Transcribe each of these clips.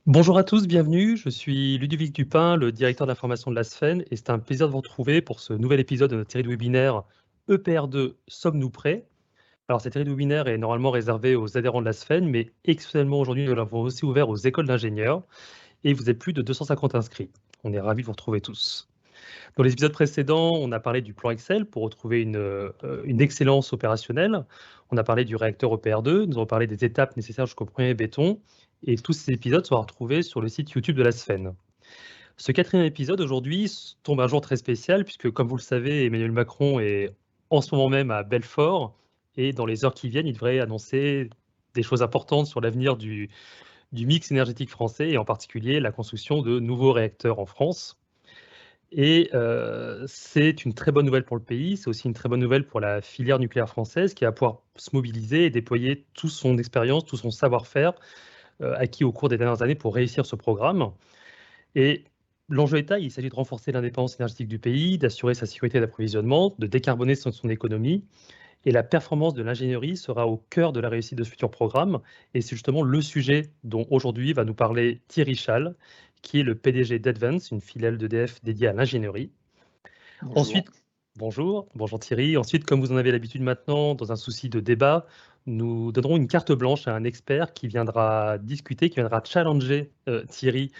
Bonjour à tous, bienvenue. Je suis Ludovic Dupin, le directeur de l'information de la SFEN, et c'est un plaisir de vous retrouver pour ce nouvel épisode de notre série de webinaires EPR2, sommes-nous prêts? Alors, cette série de webinaires est normalement réservée aux adhérents de la SFEN, mais exceptionnellement aujourd'hui, nous l'avons aussi ouvert aux écoles d'ingénieurs, et vous êtes plus de 250 inscrits. On est ravis de vous retrouver tous. Dans les épisodes précédents, on a parlé du plan Excel pour retrouver une excellence opérationnelle. On a parlé du réacteur EPR2, nous avons parlé des étapes nécessaires jusqu'au premier béton, et tous ces épisodes sont retrouvés sur le site YouTube de la SFEN. Ce quatrième épisode aujourd'hui tombe un jour très spécial puisque, comme vous le savez, Emmanuel Macron est en ce moment même à Belfort et dans les heures qui viennent, il devrait annoncer des choses importantes sur l'avenir du mix énergétique français et en particulier la construction de nouveaux réacteurs en France. Et c'est une très bonne nouvelle pour le pays, c'est aussi une très bonne nouvelle pour la filière nucléaire française qui va pouvoir se mobiliser et déployer toute son expérience, tout son savoir-faire acquis au cours des dernières années pour réussir ce programme. Et l'enjeu est taille, il s'agit de renforcer l'indépendance énergétique du pays, d'assurer sa sécurité d'approvisionnement, de décarboner son économie. Et la performance de l'ingénierie sera au cœur de la réussite de ce futur programme. Et c'est justement le sujet dont aujourd'hui va nous parler Thierry Chal, qui est le PDG d'Advance, une filiale d'EDF dédiée à l'ingénierie. Bonjour. Ensuite, bonjour Thierry. Ensuite, comme vous en avez l'habitude maintenant, dans un souci de débat, nous donnerons une carte blanche à un expert qui viendra discuter, qui viendra challenger Thierry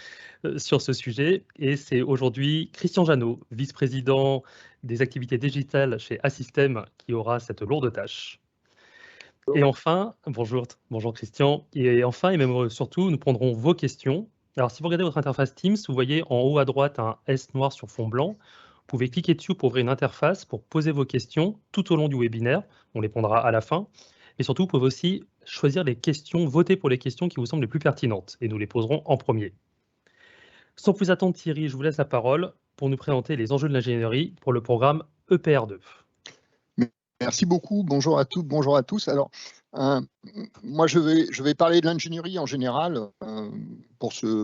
sur ce sujet. Et c'est aujourd'hui Christian Janot, vice-président des activités digitales chez Assystem, qui aura cette lourde tâche. Et enfin, bonjour Christian. Et enfin, et même surtout, nous prendrons vos questions. Alors, si vous regardez votre interface Teams, vous voyez en haut à droite un S noir sur fond blanc. Vous pouvez cliquer dessus pour ouvrir une interface pour poser vos questions tout au long du webinaire. On les prendra à la fin. Et surtout, vous pouvez aussi choisir les questions, voter pour les questions qui vous semblent les plus pertinentes. Et nous les poserons en premier. Sans plus attendre, Thierry, je vous laisse la parole pour nous présenter les enjeux de l'ingénierie pour le programme EPR2. Merci beaucoup. Bonjour à toutes, bonjour à tous. Alors, moi, je vais parler de l'ingénierie en général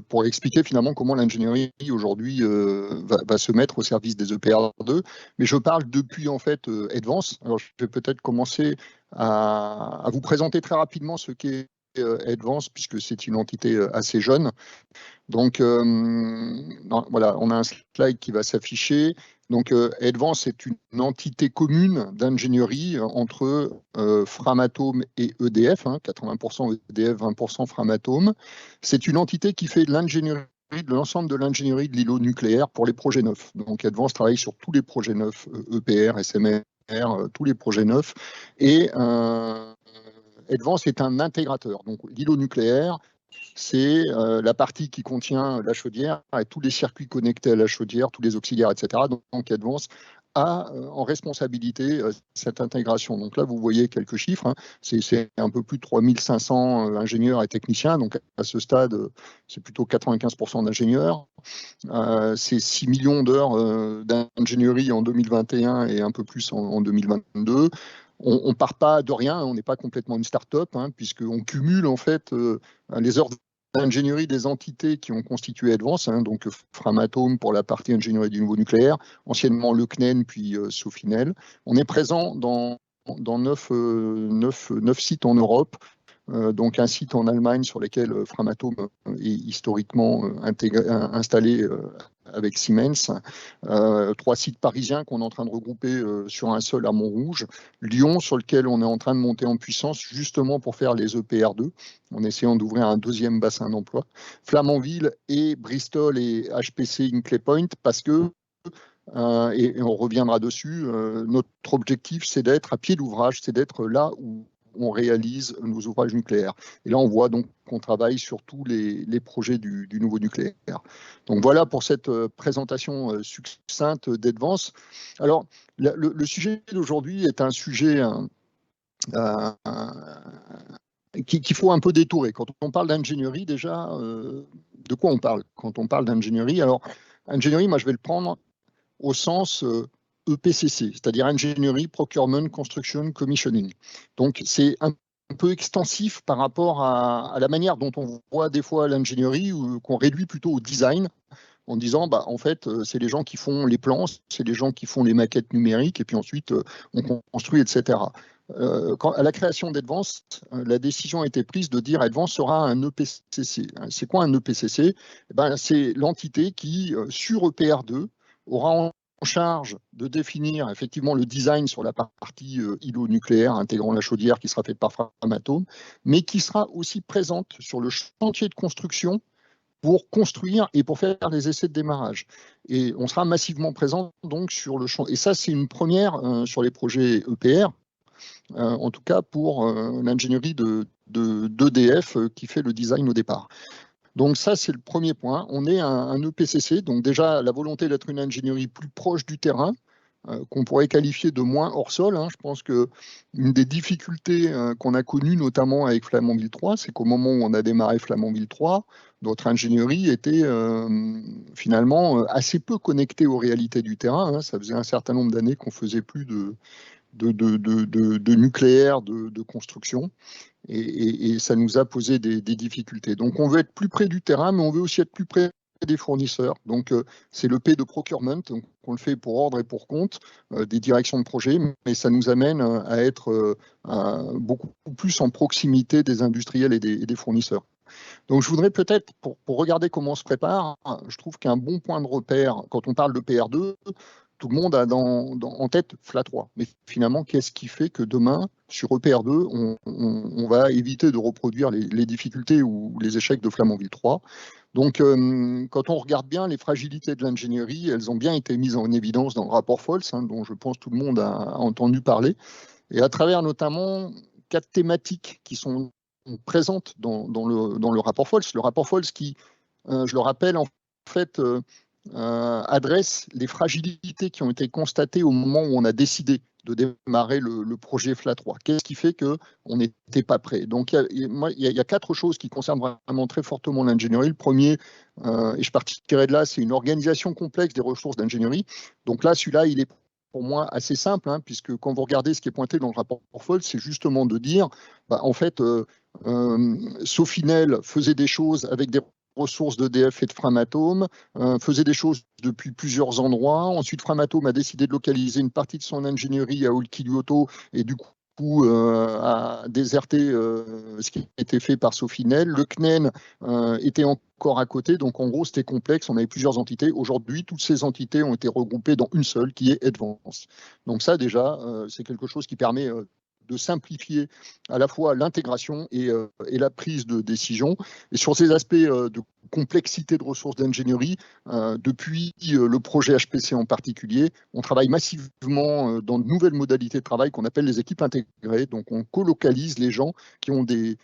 pour expliquer finalement comment l'ingénierie aujourd'hui va se mettre au service des EPR2. Mais je parle depuis en fait Advance. Alors, je vais peut-être commencer à vous présenter très rapidement ce qu'est Advance, puisque c'est une entité assez jeune. Donc, voilà, on a un slide qui va s'afficher. Donc, Advance est une entité commune d'ingénierie entre Framatome et EDF, 80% EDF, 20% Framatome. C'est une entité qui fait de l'ingénierie, de l'ensemble de l'ingénierie de l'îlot nucléaire pour les projets neufs. Donc, Advance travaille sur tous les projets neufs, EPR, SMR, tous les projets neufs. Et Advance est un intégrateur. Donc, l'îlot nucléaire, c'est la partie qui contient la chaudière et tous les circuits connectés à la chaudière, tous les auxiliaires, etc. Donc, Advance a en responsabilité cette intégration. Donc là, vous voyez quelques chiffres. C'est un peu plus de 3500 ingénieurs et techniciens. Donc à ce stade, c'est plutôt 95% d'ingénieurs. C'est 6 millions d'heures d'ingénierie en 2021 et un peu plus en 2022. On ne part pas de rien, on n'est pas complètement une start-up, puisqu'on cumule en fait les heures d'ingénierie des entités qui ont constitué Advance, donc Framatome pour la partie ingénierie du nouveau nucléaire, anciennement le CNEN, puis Sofinel. On est présent dans 9 sites en Europe, donc un site en Allemagne sur lequel Framatome est historiquement installé avec Siemens, 3 sites parisiens qu'on est en train de regrouper sur un seul à Montrouge, Lyon sur lequel on est en train de monter en puissance justement pour faire les EPR2, en essayant d'ouvrir un deuxième bassin d'emploi, Flamanville et Bristol et HPC Hinkley Point, parce que et on reviendra dessus, notre objectif c'est d'être à pied d'ouvrage, c'est d'être là où on réalise nos ouvrages nucléaires. Et là, on voit donc qu'on travaille sur tous les projets du nouveau nucléaire. Donc voilà pour cette présentation succincte d'Advance. Alors, le sujet d'aujourd'hui est un sujet qu'il faut un peu détourer. Quand on parle d'ingénierie, déjà, de quoi on parle quand on parle d'ingénierie? Alors, ingénierie, moi, je vais le prendre au sens EPCC, c'est-à-dire Engineering, Procurement, Construction, Commissioning. Donc, c'est un peu extensif par rapport à la manière dont on voit des fois l'ingénierie, qu'on réduit plutôt au design, en disant, en fait, c'est les gens qui font les plans, c'est les gens qui font les maquettes numériques, et puis ensuite, on construit, etc. à la création d'Advance, la décision a été prise de dire Advance sera un EPCC. C'est quoi un EPCC? C'est l'entité qui, sur EPR2, aura en charge de définir effectivement le design sur la partie îlot nucléaire intégrant la chaudière qui sera faite par Framatome, mais qui sera aussi présente sur le chantier de construction pour construire et pour faire des essais de démarrage. Et on sera massivement présent donc sur le champ. Et ça, c'est une première sur les projets EPR, en tout cas pour l'ingénierie d'EDF qui fait le design au départ. Donc ça, c'est le premier point. On est un EPCC, donc déjà la volonté d'être une ingénierie plus proche du terrain, qu'on pourrait qualifier de moins hors sol. Je pense qu'une des difficultés qu'on a connues, notamment avec Flamanville 3, c'est qu'au moment où on a démarré Flamanville 3, notre ingénierie était finalement assez peu connectée aux réalités du terrain. Ça faisait un certain nombre d'années qu'on faisait plus de nucléaire, de construction. Et ça nous a posé des difficultés. Donc on veut être plus près du terrain, mais on veut aussi être plus près des fournisseurs. Donc c'est le P de procurement, donc on le fait pour ordre et pour compte des directions de projet, mais ça nous amène à être beaucoup plus en proximité des industriels et des fournisseurs. Donc je voudrais peut-être, pour regarder comment on se prépare, je trouve qu'un bon point de repère, quand on parle de PR2, tout le monde a en tête FLA 3. Mais finalement, qu'est-ce qui fait que demain, sur EPR2, on va éviter de reproduire les difficultés ou les échecs de Flamanville 3? Donc, quand on regarde bien les fragilités de l'ingénierie, elles ont bien été mises en évidence dans le rapport Folz, dont je pense tout le monde a entendu parler, et à travers notamment 4 thématiques qui sont présentes dans le rapport Folz. Le rapport Folz qui, je le rappelle, en fait, adresse les fragilités qui ont été constatées au moment où on a décidé de démarrer le projet FLA 3. Qu'est-ce qui fait qu'on n'était pas prêt? Donc, il y a 4 choses qui concernent vraiment très fortement l'ingénierie. Le premier, et je partirai de là, c'est une organisation complexe des ressources d'ingénierie. Donc là, celui-là, il est pour moi assez simple, puisque quand vous regardez ce qui est pointé dans le rapport Folz, c'est justement de dire, en fait, Sofinel faisait des choses avec des ressources d'EDF et de Framatome, faisait des choses depuis plusieurs endroits. Ensuite, Framatome a décidé de localiser une partie de son ingénierie à Olkiluoto et du coup a déserté ce qui a été fait par Sofinel. Le CNEN était encore à côté, donc en gros c'était complexe, on avait plusieurs entités. Aujourd'hui, toutes ces entités ont été regroupées dans une seule qui est Advance. Donc ça déjà, c'est quelque chose qui permet de simplifier à la fois l'intégration et la prise de décision. Et sur ces aspects de complexité de ressources d'ingénierie, depuis le projet HPC en particulier, on travaille massivement dans de nouvelles modalités de travail qu'on appelle les équipes intégrées. Donc on colocalise les gens qui ont des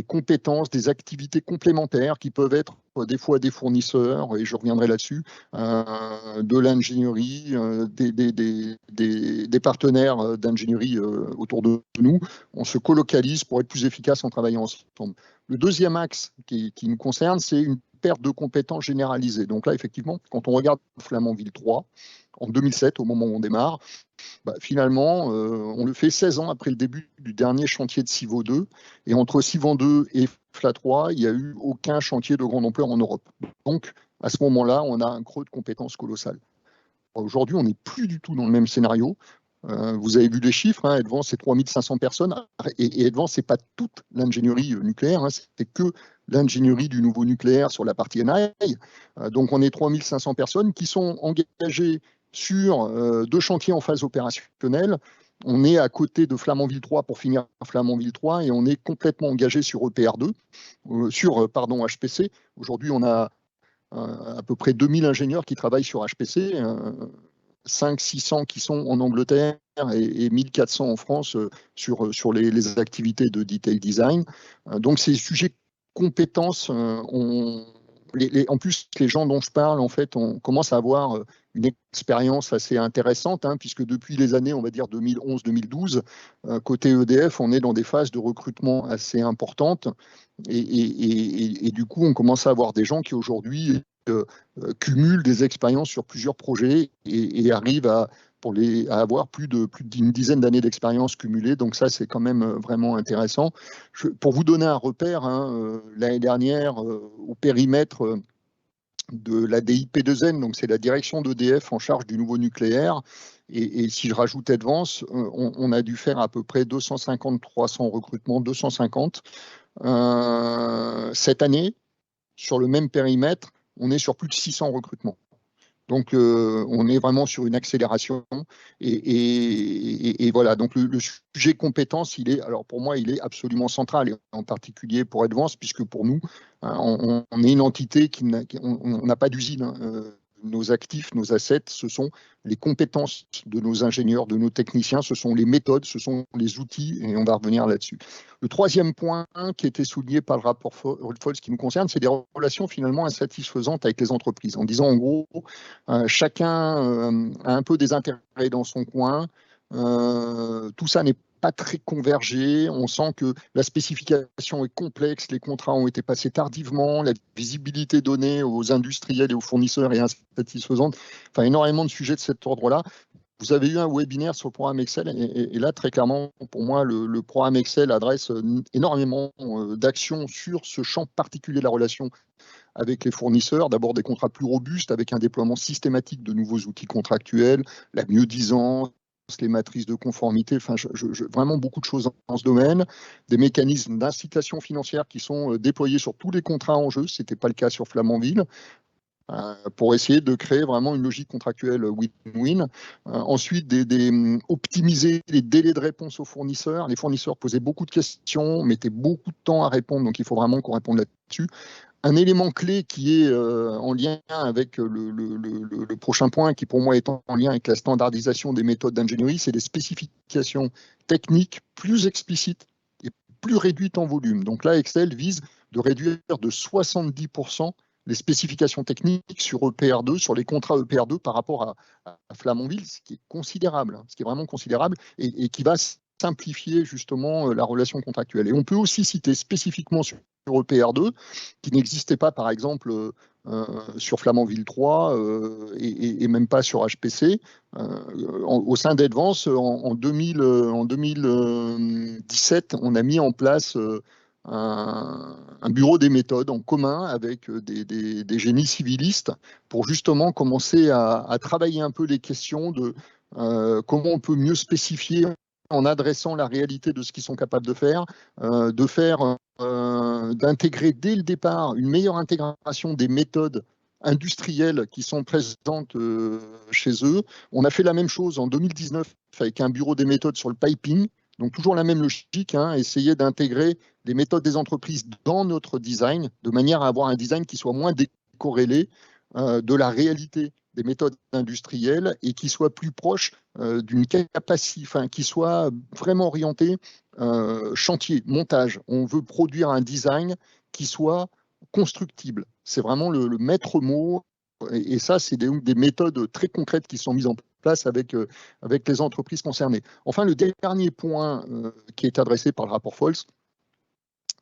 compétences, des activités complémentaires qui peuvent être des fois des fournisseurs, et je reviendrai là-dessus, de l'ingénierie, des partenaires d'ingénierie autour de nous. On se colocalise pour être plus efficace en travaillant ensemble. Le deuxième axe qui nous concerne, c'est une perte de compétences généralisée. Donc là, effectivement, quand on regarde Flamanville 3, en 2007, au moment où on démarre, finalement, on le fait 16 ans après le début du dernier chantier de Civaux 2. Et entre Civaux 2 et FLA 3, il n'y a eu aucun chantier de grande ampleur en Europe. Donc, à ce moment-là, on a un creux de compétences colossal. Aujourd'hui, on n'est plus du tout dans le même scénario. Vous avez vu les chiffres, Advance, c'est 3500 personnes. Et Advance, ce n'est pas toute l'ingénierie nucléaire, c'est que l'ingénierie du nouveau nucléaire sur la partie NI. Donc, on est 3500 personnes qui sont engagées sur 2 chantiers en phase opérationnelle. On est à côté de Flamanville 3 pour finir Flamanville 3 et on est complètement engagé sur EPR2, sur HPC. Aujourd'hui, on a à peu près 2000 ingénieurs qui travaillent sur HPC, 500-600 qui sont en Angleterre et 1400 en France sur les activités de detail design. Donc ces sujets compétences, en plus, les gens dont je parle, en fait, on commence à avoir une expérience assez intéressante, puisque depuis les années, on va dire 2011-2012, côté EDF, on est dans des phases de recrutement assez importantes. Et du coup, on commence à avoir des gens qui aujourd'hui cumulent des expériences sur plusieurs projets et arrivent à avoir plus d'une dizaine d'années d'expérience cumulée. Donc ça, c'est quand même vraiment intéressant. Pour vous donner un repère, l'année dernière, au périmètre de la DIP2N, donc c'est la direction d'EDF en charge du nouveau nucléaire, Et si je rajoute Advance, on a dû faire à peu près 250-300 recrutements, 250. Cette année, sur le même périmètre, on est sur plus de 600 recrutements. Donc, on est vraiment sur une accélération. Et voilà, donc le sujet compétence, alors pour moi, il est absolument central, et en particulier pour Advance, puisque pour nous, on est une entité on n'a pas d'usine. Nos actifs, nos assets, ce sont les compétences de nos ingénieurs, de nos techniciens, ce sont les méthodes, ce sont les outils, et on va revenir là-dessus. Le troisième point qui était souligné par le rapport Foltz qui nous concerne, c'est des relations finalement insatisfaisantes avec les entreprises, en disant en gros, chacun a un peu des intérêts dans son coin, tout ça n'est pas très convergé, on sent que la spécification est complexe, les contrats ont été passés tardivement, la visibilité donnée aux industriels et aux fournisseurs est insatisfaisante, enfin énormément de sujets de cet ordre-là. Vous avez eu un webinaire sur le programme Excel et là, très clairement, pour moi, le programme Excel adresse énormément d'actions sur ce champ particulier de la relation avec les fournisseurs. D'abord, des contrats plus robustes avec un déploiement systématique de nouveaux outils contractuels, la mieux-disance, les matrices de conformité, enfin, vraiment beaucoup de choses dans ce domaine, des mécanismes d'incitation financière qui sont déployés sur tous les contrats en jeu, ce n'était pas le cas sur Flamanville, pour essayer de créer vraiment une logique contractuelle win-win. Ensuite, optimiser les délais de réponse aux fournisseurs. Les fournisseurs posaient beaucoup de questions, mettaient beaucoup de temps à répondre, donc il faut vraiment qu'on réponde là-dessus. Un élément clé qui est en lien avec le prochain point, qui pour moi est en lien avec la standardisation des méthodes d'ingénierie, c'est des spécifications techniques plus explicites et plus réduites en volume. Donc là, Excel vise de réduire de 70% les spécifications techniques sur EPR2, sur les contrats EPR2 par rapport à Flamanville, ce qui est considérable, ce qui est vraiment considérable, et qui va simplifier justement la relation contractuelle. Et on peut aussi citer spécifiquement sur EPR2, qui n'existait pas par exemple sur Flamanville 3 et même pas sur HPC. Au sein d'Advance, en 2017, on a mis en place un bureau des méthodes en commun avec des génies civilistes pour justement commencer à travailler un peu les questions de comment on peut mieux spécifier en adressant la réalité de ce qu'ils sont capables de faire, d'intégrer dès le départ une meilleure intégration des méthodes industrielles qui sont présentes chez eux. On a fait la même chose en 2019 avec un bureau des méthodes sur le piping. Donc toujours la même logique, essayer d'intégrer les méthodes des entreprises dans notre design, de manière à avoir un design qui soit moins décorrélé de la réalité des méthodes industrielles et qui soit plus proche d'une capacité, qui soit vraiment orienté chantier, montage. On veut produire un design qui soit constructible. C'est vraiment le maître mot. Et ça, c'est des méthodes très concrètes qui sont mises en place avec les entreprises concernées. Enfin, le dernier point qui est adressé par le rapport Foltz,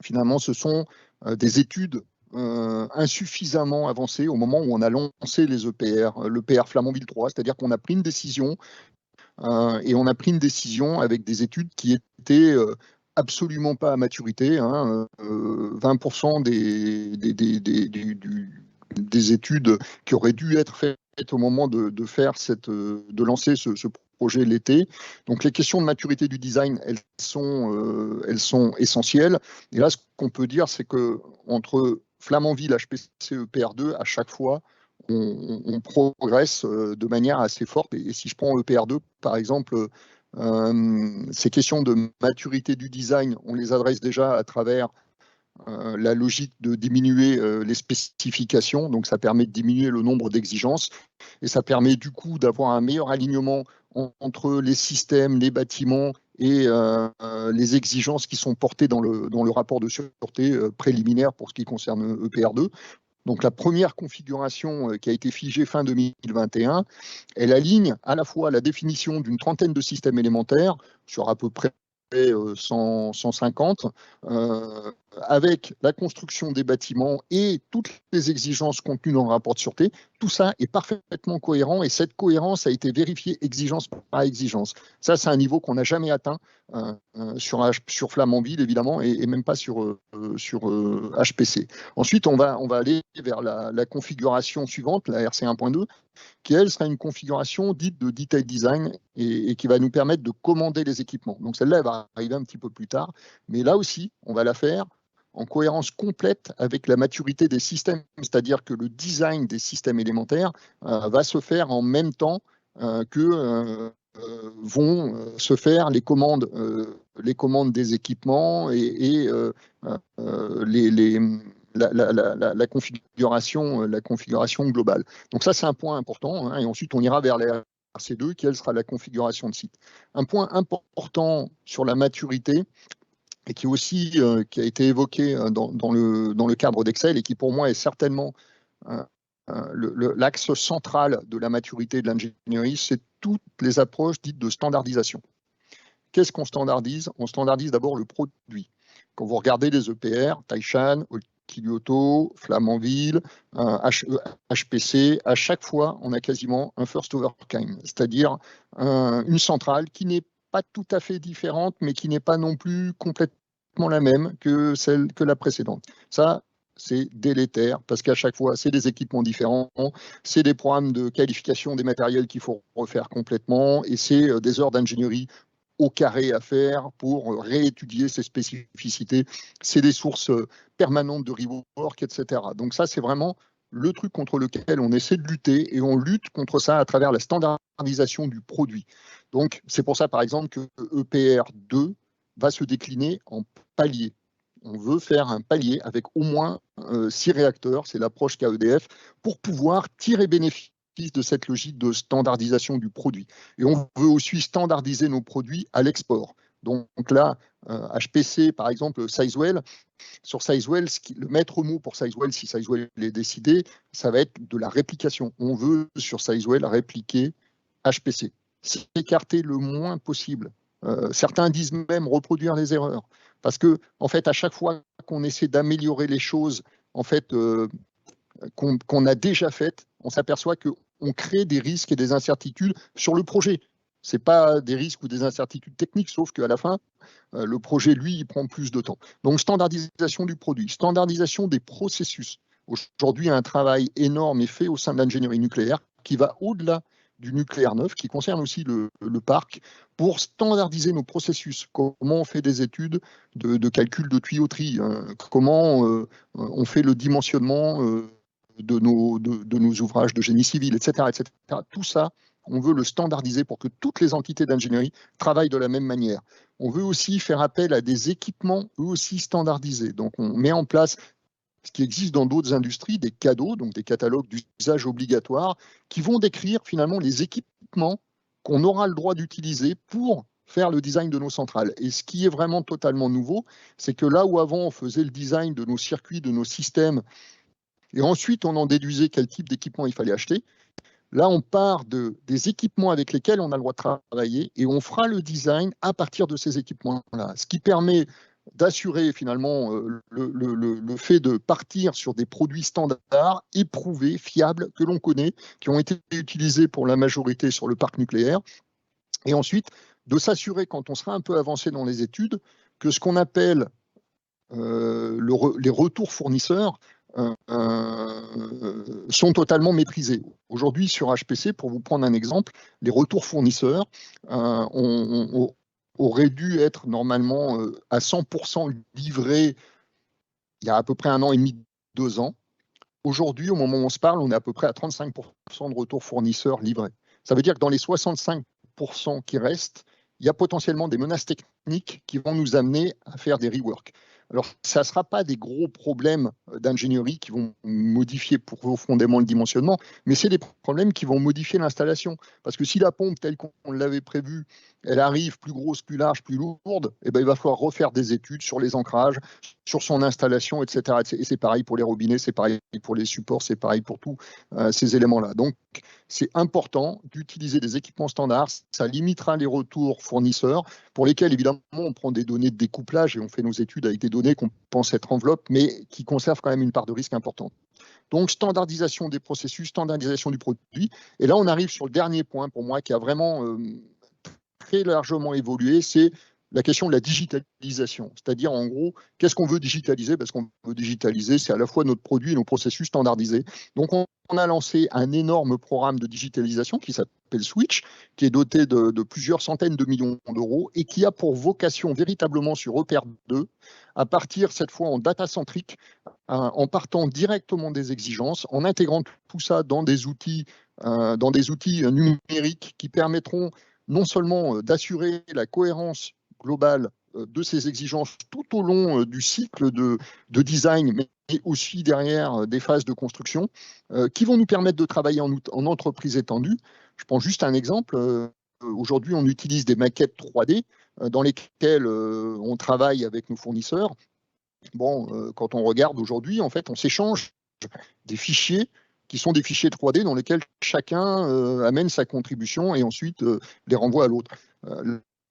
finalement, ce sont des études insuffisamment avancées au moment où on a lancé les EPR, l'EPR Flamanville 3, c'est-à-dire qu'on a pris une décision et on a pris une décision avec des études qui étaient absolument pas à maturité. 20% des études qui auraient dû être faites au moment de lancer ce projet l'été. Donc les questions de maturité du design, elles sont essentielles. Et là, ce qu'on peut dire, c'est que entre Flamanville, HPC, EPR2, à chaque fois, on progresse de manière assez forte. Et si je prends EPR2, par exemple, ces questions de maturité du design, on les adresse déjà à travers la logique de diminuer les spécifications, donc ça permet de diminuer le nombre d'exigences et ça permet du coup d'avoir un meilleur alignement entre les systèmes, les bâtiments et les exigences qui sont portées dans le rapport de sûreté préliminaire pour ce qui concerne EPR2. Donc la première configuration qui a été figée fin 2021, elle aligne à la fois la définition d'une trentaine de systèmes élémentaires sur à peu près 150 avec la construction des bâtiments et toutes les exigences contenues dans le rapport de sûreté, tout ça est parfaitement cohérent et cette cohérence a été vérifiée exigence par exigence. Ça, c'est un niveau qu'on n'a jamais atteint sur Flamanville, évidemment, et même pas sur HPC. Ensuite, on va aller vers la configuration suivante, la RC 1.2, qui, elle, sera une configuration dite de detail design et qui va nous permettre de commander les équipements. Donc, celle-là, elle va arriver un petit peu plus tard, mais là aussi, on va la faire en cohérence complète avec la maturité des systèmes, c'est-à-dire que le design des systèmes élémentaires va se faire en même temps que vont se faire les commandes des équipements et la configuration globale. Donc ça, c'est un point important, hein, et ensuite on ira vers la RC2, qui elle sera la configuration de site. Un point important sur la maturité, et qui aussi qui a été évoqué dans le cadre d'Excel et qui pour moi est certainement l'axe central de la maturité de l'ingénierie, c'est toutes les approches dites de standardisation. Qu'est-ce qu'on standardise? On standardise d'abord le produit. Quand vous regardez les EPR, Taishan, Olkiluoto, Flamanville, HPC, à chaque fois, on a quasiment un first of a kind, c'est-à-dire une centrale qui n'est pas tout à fait différente, mais qui n'est pas non plus complètement la même que la précédente. Ça, c'est délétère, parce qu'à chaque fois, c'est des équipements différents, c'est des programmes de qualification des matériels qu'il faut refaire complètement, et c'est des heures d'ingénierie au carré à faire pour réétudier ces spécificités. C'est des sources permanentes de rework, etc. Donc ça, c'est vraiment le truc contre lequel on essaie de lutter, et on lutte contre ça à travers la standardisation du produit. Donc c'est pour ça, par exemple, que EPR2 va se décliner en paliers. On veut faire un palier avec au moins 6 réacteurs, c'est l'approche qu'a EDF, pour pouvoir tirer bénéfice de cette logique de standardisation du produit. Et on veut aussi standardiser nos produits à l'export. Donc là, HPC, par exemple, Sizewell, sur Sizewell, le maître mot pour Sizewell, si Sizewell est décidé, ça va être de la réplication. On veut, sur Sizewell, répliquer HPC. S'écarter le moins possible. Certains disent même reproduire les erreurs. Parce que, en fait, à chaque fois qu'on essaie d'améliorer les choses, en fait, qu'on a déjà faites, on s'aperçoit qu'on crée des risques et des incertitudes sur le projet. Ce n'est pas des risques ou des incertitudes techniques, sauf qu'à la fin, le projet, lui, il prend plus de temps. Donc, standardisation du produit, standardisation des processus. Aujourd'hui, un travail énorme est fait au sein de l'ingénierie nucléaire qui va au-delà du nucléaire neuf, qui concerne aussi le parc, pour standardiser nos processus. Comment on fait des études de calcul de tuyauterie, comment on fait le dimensionnement de nos ouvrages de génie civil, etc., etc. Tout ça, on veut le standardiser pour que toutes les entités d'ingénierie travaillent de la même manière. On veut aussi faire appel à des équipements, eux aussi standardisés. Donc, on met en place ce qui existe dans d'autres industries, des cadeaux, donc des catalogues d'usage obligatoires, qui vont décrire finalement les équipements qu'on aura le droit d'utiliser pour faire le design de nos centrales. Et ce qui est vraiment totalement nouveau, c'est que là où avant on faisait le design de nos circuits, de nos systèmes, et ensuite on en déduisait quel type d'équipement il fallait acheter, là on part des équipements avec lesquels on a le droit de travailler et on fera le design à partir de ces équipements-là. Ce qui permet d'assurer finalement le fait de partir sur des produits standards, éprouvés, fiables, que l'on connaît, qui ont été utilisés pour la majorité sur le parc nucléaire, et ensuite de s'assurer, quand on sera un peu avancé dans les études, que ce qu'on appelle les retours fournisseurs sont totalement maîtrisés. Aujourd'hui, sur HPC, pour vous prendre un exemple, les retours fournisseurs aurait dû être normalement à 100% livré il y a à peu près 1 an et demi, 2 ans. Aujourd'hui, au moment où on se parle, on est à peu près à 35% de retours fournisseurs livrés. Ça veut dire que dans les 65% qui restent, il y a potentiellement des menaces techniques qui vont nous amener à faire des reworks. Alors, ça ne sera pas des gros problèmes d'ingénierie qui vont modifier profondément le dimensionnement, mais c'est des problèmes qui vont modifier l'installation. Parce que si la pompe, telle qu'on l'avait prévue, elle arrive plus grosse, plus large, plus lourde, et ben, il va falloir refaire des études sur les ancrages, sur son installation, etc. Et c'est pareil pour les robinets, c'est pareil pour les supports, c'est pareil pour tous ces éléments-là. Donc, c'est important d'utiliser des équipements standards. Ça limitera les retours fournisseurs pour lesquels, évidemment, on prend des données de découplage et on fait nos études avec des données qu'on pense être enveloppes, mais qui conservent quand même une part de risque importante. Donc, standardisation des processus, standardisation du produit. Et là, on arrive sur le dernier point pour moi qui a vraiment très largement évolué, c'est la question de la digitalisation. C'est-à-dire, en gros, qu'est-ce qu'on veut digitaliser? Parce qu'on veut digitaliser, c'est à la fois notre produit et nos processus standardisés. Donc, on a lancé un énorme programme de digitalisation qui s'appelle Switch, qui est doté de plusieurs centaines de millions d'euros et qui a pour vocation véritablement sur EPR2, à partir cette fois en data-centrique, en partant directement des exigences, en intégrant tout ça dans des outils numériques qui permettront non seulement d'assurer la cohérence globale de ces exigences tout au long du cycle de design, mais aussi derrière des phases de construction, qui vont nous permettre de travailler en entreprise étendue. Je prends juste un exemple. Aujourd'hui, on utilise des maquettes 3D dans lesquelles on travaille avec nos fournisseurs. Bon, quand on regarde aujourd'hui, en fait, on s'échange des fichiers qui sont des fichiers 3D dans lesquels chacun amène sa contribution et ensuite les renvoie à l'autre.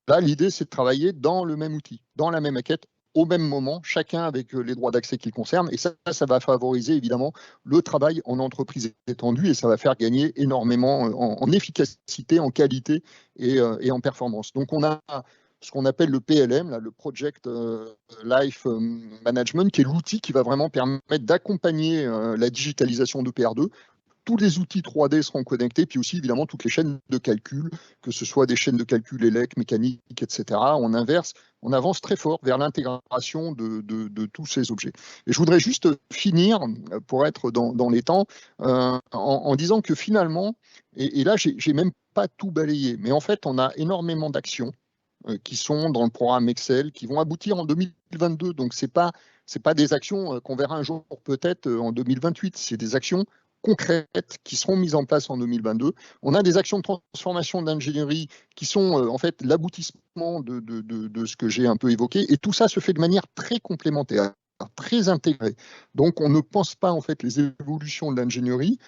Là, l'idée, c'est de travailler dans le même outil, dans la même maquette, au même moment, chacun avec les droits d'accès qui le concernent. Et ça va favoriser évidemment le travail en entreprise étendue et ça va faire gagner énormément en efficacité, en qualité et en performance. Donc, on a ce qu'on appelle le PLM, là, le Project Life Management, qui est l'outil qui va vraiment permettre d'accompagner la digitalisation de PR2. Tous les outils 3D seront connectés, puis aussi évidemment toutes les chaînes de calcul, que ce soit des chaînes de calcul élect, mécanique, etc. On avance très fort vers l'intégration de tous ces objets. Et je voudrais juste finir, pour être dans les temps, en disant que finalement, et là, j'ai même pas tout balayé, mais en fait, on a énormément d'actions qui sont dans le programme Excel, qui vont aboutir en 2022. Donc, ce n'est pas des actions qu'on verra un jour peut-être en 2028. C'est des actions concrètes qui seront mises en place en 2022. On a des actions de transformation d'ingénierie qui sont en fait l'aboutissement de ce que j'ai un peu évoqué. Et tout ça se fait de manière très complémentaire, très intégrée. Donc, on ne pense pas en fait les évolutions de l'ingénierie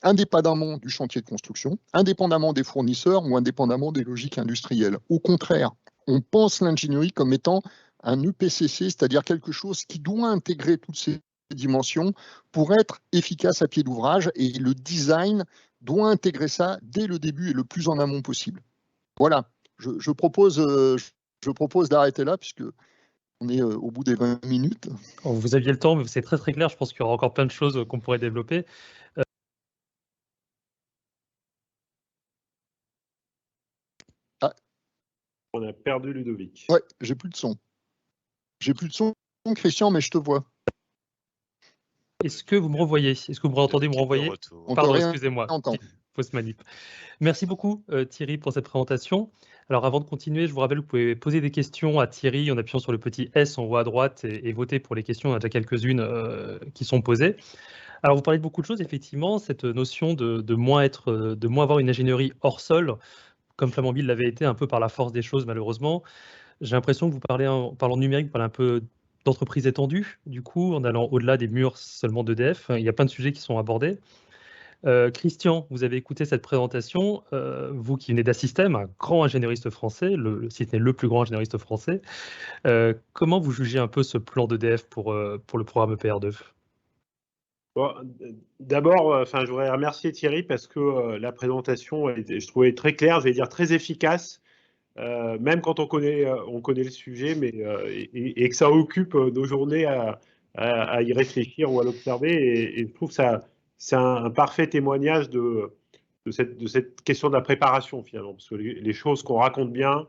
indépendamment du chantier de construction, indépendamment des fournisseurs ou indépendamment des logiques industrielles. Au contraire, on pense l'ingénierie comme étant un EPCC, c'est-à-dire quelque chose qui doit intégrer toutes ces dimensions pour être efficace à pied d'ouvrage, et le design doit intégrer ça dès le début et le plus en amont possible. Voilà, je propose d'arrêter là puisque on est au bout des 20 minutes. Vous aviez le temps, mais c'est très très clair. Je pense qu'il y aura encore plein de choses qu'on pourrait développer. On a perdu Ludovic. Ouais, j'ai plus de son. J'ai plus de son, Christian, mais je te vois. Est-ce que vous me revoyez? Est-ce que vous m'entendez me renvoyer? Pardon, excusez-moi. Fausse manip. Merci beaucoup Thierry pour cette présentation. Alors avant de continuer, je vous rappelle que vous pouvez poser des questions à Thierry en appuyant sur le petit S en haut à droite et voter pour les questions. On a déjà quelques-unes qui sont posées. Alors vous parlez de beaucoup de choses, effectivement, cette notion de moins avoir une ingénierie hors sol, comme Flamanville l'avait été un peu par la force des choses malheureusement. J'ai l'impression que vous parlez, en parlant de numérique, vous parlez un peu d'entreprise étendue, du coup, en allant au-delà des murs seulement d'EDF. Il y a plein de sujets qui sont abordés. Christian, vous avez écouté cette présentation, vous qui venez d'Assystem, un grand ingéniériste français, si ce n'est le plus grand ingéniériste français. Comment vous jugez un peu ce plan d'EDF pour le programme EPR2? Bon, d'abord, je voudrais remercier Thierry parce que la présentation, je trouvais très claire, je vais dire très efficace, même quand on connaît le sujet, mais, et que ça occupe nos journées à y réfléchir ou à l'observer. Et je trouve que c'est un parfait témoignage de cette question de la préparation finalement, parce que les choses qu'on raconte bien,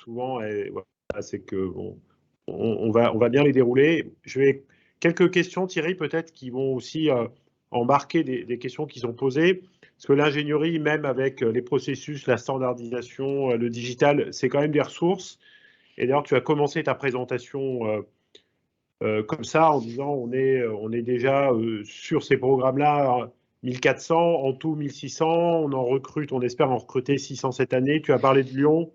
souvent, voilà, c'est que bon, on va bien les dérouler. Quelques questions, Thierry, peut-être, qui vont aussi embarquer des questions qui sont posées. Parce que l'ingénierie, même avec les processus, la standardisation, le digital, c'est quand même des ressources. Et d'ailleurs, tu as commencé ta présentation comme ça, en disant on est déjà sur ces programmes-là, 1400, en tout 1600, on en recrute, on espère en recruter 600 cette année. Tu as parlé de Lyon.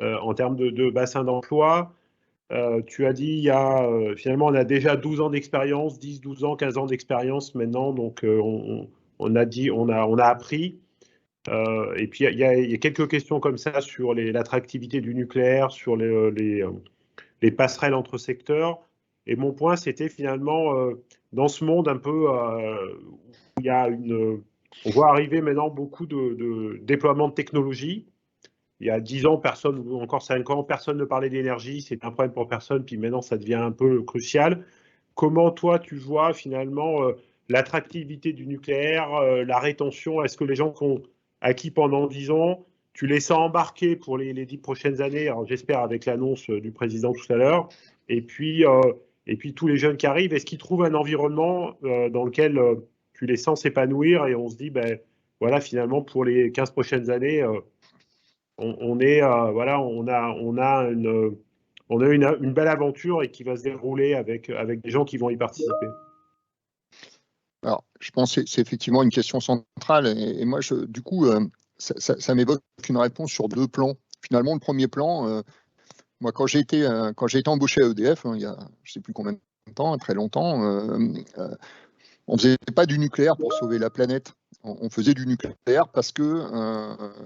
en termes de bassin d'emploi. Tu as dit, finalement, on a déjà 12 ans d'expérience, 10, 12 ans, 15 ans d'expérience maintenant, donc on a appris. Et puis, il y a quelques questions comme ça sur l'attractivité du nucléaire, sur les passerelles entre secteurs. Et mon point, c'était finalement, dans ce monde un peu où il y a on voit arriver maintenant beaucoup de déploiement de technologies. Il y a 10 ans, personne, ou encore 5 ans, personne ne parlait d'énergie, c'est un problème pour personne, puis maintenant ça devient un peu crucial. Comment toi tu vois finalement l'attractivité du nucléaire, la rétention? Est-ce que les gens qui ont acquis pendant 10 ans, tu les sens embarquer pour les 10 prochaines années? Alors j'espère avec l'annonce du président tout à l'heure. Et puis tous les jeunes qui arrivent, est-ce qu'ils trouvent un environnement dans lequel tu les sens s'épanouir et on se dit, ben voilà, finalement pour les 15 prochaines années, voilà, on a une belle aventure et qui va se dérouler avec des gens qui vont y participer. Alors, je pense que c'est effectivement une question centrale. Et moi, du coup, ça m'évoque une réponse sur 2 plans. Finalement, le premier plan, moi, quand j'ai été embauché à EDF, il y a je ne sais plus combien de temps, très longtemps, on ne faisait pas du nucléaire pour sauver la planète. On faisait du nucléaire parce que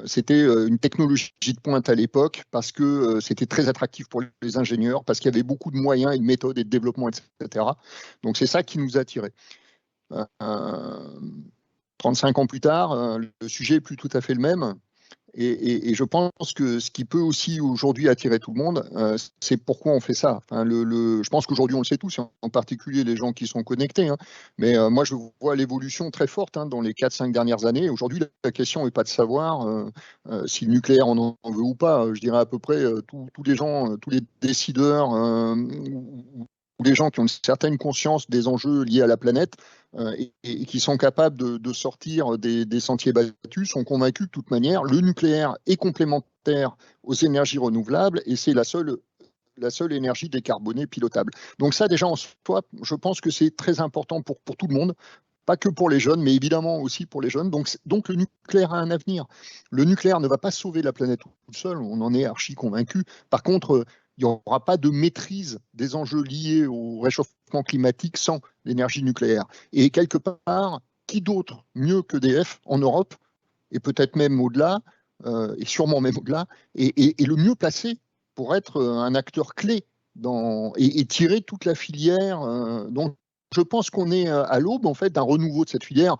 c'était une technologie de pointe à l'époque, parce que c'était très attractif pour les ingénieurs, parce qu'il y avait beaucoup de moyens et de méthodes et de développement, etc. Donc c'est ça qui nous attirait. 35 ans plus tard, le sujet n'est plus tout à fait le même. Et je pense que ce qui peut aussi aujourd'hui attirer tout le monde, c'est pourquoi on fait ça. Enfin, je pense qu'aujourd'hui on le sait tous, en particulier les gens qui sont connectés. Mais moi je vois l'évolution très forte dans les 4-5 dernières années. Aujourd'hui la question n'est pas de savoir si le nucléaire on en veut ou pas. Je dirais à peu près tous les gens, tous les décideurs ou les gens qui ont une certaine conscience des enjeux liés à la planète et qui sont capables de sortir des sentiers battus sont convaincus que de toute manière, le nucléaire est complémentaire aux énergies renouvelables et c'est la seule énergie décarbonée pilotable. Donc ça, déjà, en soi, je pense que c'est très important pour tout le monde, pas que pour les jeunes, mais évidemment aussi pour les jeunes. Donc le nucléaire a un avenir. Le nucléaire ne va pas sauver la planète tout seul, on en est archi convaincu. Par contre, il n'y aura pas de maîtrise des enjeux liés au réchauffement climatique sans l'énergie nucléaire. Et quelque part, qui d'autre mieux qu'EDF en Europe, et peut-être même au-delà, et sûrement même au-delà, et le mieux placé pour être un acteur clé et tirer toute la filière. Donc, je pense qu'on est à l'aube en fait d'un renouveau de cette filière.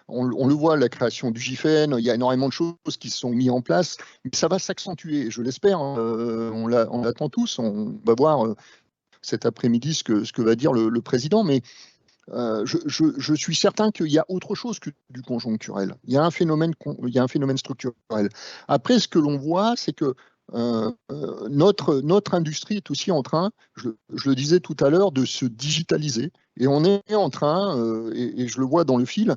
On le voit, la création du GIFEN, il y a énormément de choses qui se sont mises en place, mais ça va s'accentuer, je l'espère. On l'attend tous. On va voir cet après-midi ce que va dire le président, mais je suis certain qu'il y a autre chose que du conjoncturel. Il y a un phénomène structurel. Après, ce que l'on voit, c'est que notre industrie est aussi en train, je le disais tout à l'heure, de se digitaliser. Et on est en train, et je le vois dans le fil,